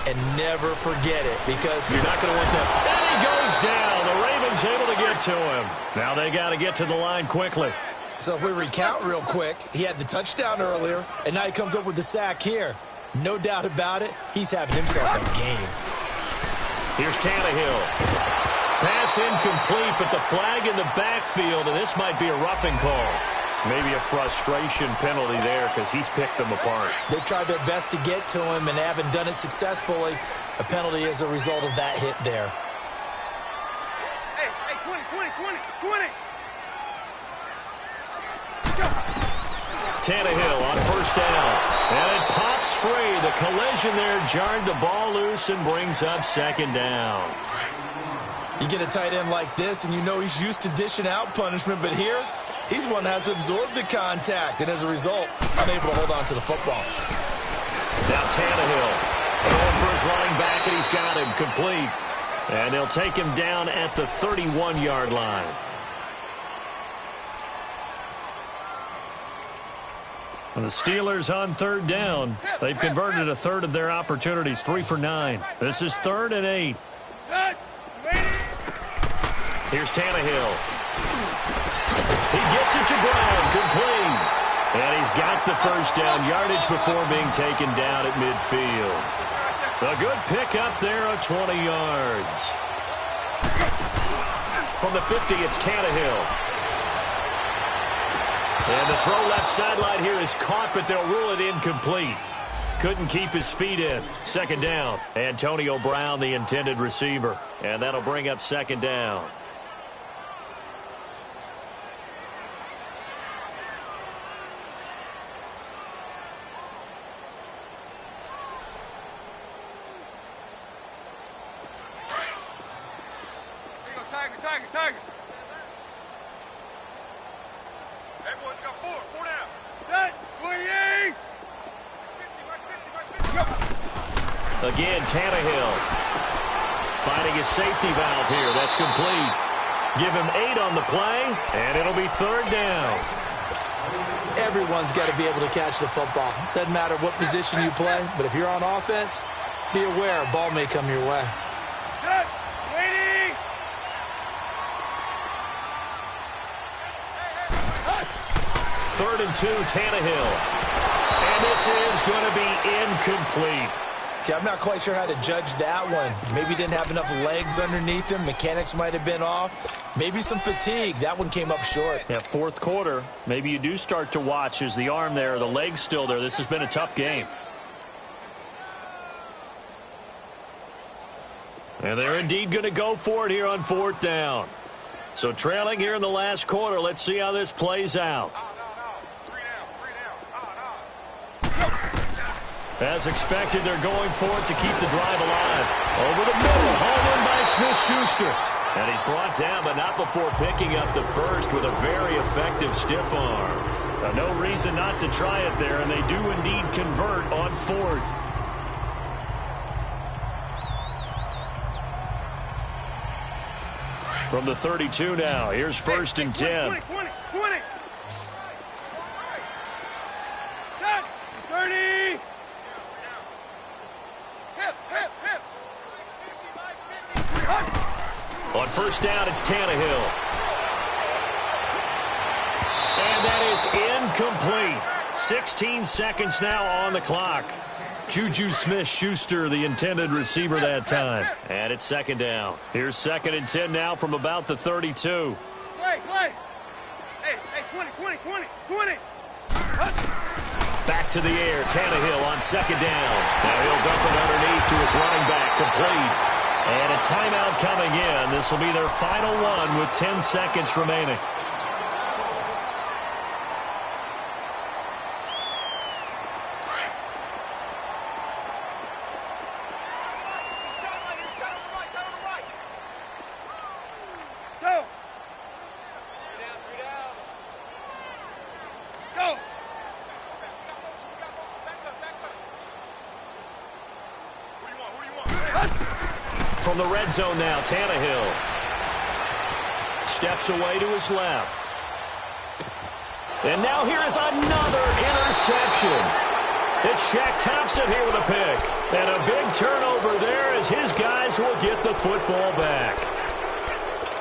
Speaker 2: And never forget it, because
Speaker 1: you're not going to want that. And he goes down. The Ravens able to get to him. Now they got to get to the line quickly.
Speaker 2: So if we recount real quick, he had the touchdown earlier, and now he comes up with the sack here. No doubt about it, he's having himself a game.
Speaker 1: Here's Tannehill. Pass incomplete, but the flag in the backfield, and this might be a roughing call. Maybe a frustration penalty there because he's picked them apart.
Speaker 2: They've tried their best to get to him and haven't done it successfully. A penalty as a result of that hit there.
Speaker 3: Hey, 20.
Speaker 1: Tannehill on first down. And it pops free. The collision there jarred the ball loose and brings up 2nd down.
Speaker 2: You get a tight end like this, and you know he's used to dishing out punishment, but here, he's one that has to absorb the contact, and as a result, unable to hold on to the football.
Speaker 1: Now Tannehill going for his running back, and he's got him complete. And they'll take him down at the 31-yard line. And the Steelers on 3rd down. They've converted a third of their opportunities, 3 for 9. This is 3rd and 8. Here's Tannehill. He gets it to Brown, complete. And he's got the first down yardage before being taken down at midfield. A good pickup there of 20 yards. From the 50, it's Tannehill. And the throw left sideline here is caught, but they'll rule it incomplete. Couldn't keep his feet in. 2nd down. Antonio Brown, the intended receiver. And that'll bring up 2nd down.
Speaker 3: Tiger. Everyone's got 4 down. Set, 28.
Speaker 1: Again, Tannehill finding his safety valve here. That's complete. Give him 8 on the play, and it'll be 3rd down.
Speaker 2: Everyone's got to be able to catch the football. Doesn't matter what position you play, but if you're on offense, be aware a ball may come your way.
Speaker 3: Set, waiting.
Speaker 1: 3rd and 2, Tannehill. And this is going to be incomplete.
Speaker 2: Okay, I'm not quite sure how to judge that one. Maybe didn't have enough legs underneath him. Mechanics might have been off. Maybe some fatigue. That one came up short.
Speaker 1: Yeah, fourth quarter, maybe you do start to watch. Is the arm there, the leg's still there. This has been a tough game. And they're indeed going to go for it here on fourth down. So trailing here in the last quarter. Let's see how this plays out. As expected, they're going for it to keep the drive alive. Over the middle, hauled in by Smith-Schuster. And he's brought down, but not before picking up the first with a very effective stiff arm. Now, no reason not to try it there, and they do indeed convert on fourth. From the 32 now, here's first and 10.
Speaker 3: 20. 30.
Speaker 1: On first down, it's Tannehill. And that is incomplete. 16 seconds now on the clock. Juju Smith-Schuster, the intended receiver that time. And it's second down. Here's second and 10 now from about the 32.
Speaker 3: Play. Hey, 20.
Speaker 1: Back to the air, Tannehill on second down. Now he'll dump it underneath to his running back, complete. And a timeout coming in. This will be their final one with 10 seconds remaining. From the red zone now, Tannehill steps away to his left. And now here is another interception. It's Shaq Thompson here with a pick. And a big turnover there as his guys will get the football back.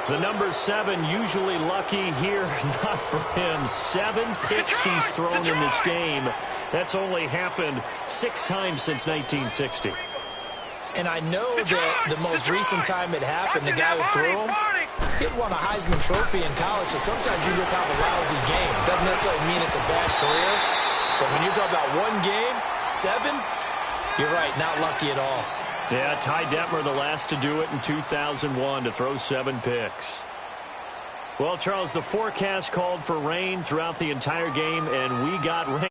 Speaker 1: The number 7 usually lucky here, not for him. 7 picks he's thrown in this game. That's only happened 6 times since 1960.
Speaker 2: And I know that the most recent time it happened, the guy who threw him, he won a Heisman Trophy in college, so sometimes you just have a lousy game. Doesn't necessarily mean it's a bad career, but when you're talking about one game, 7, you're right, not lucky at all.
Speaker 1: Yeah, Ty Detmer, the last to do it in 2001, to throw 7 picks. Well, Charles, the forecast called for rain throughout the entire game, and we got rain.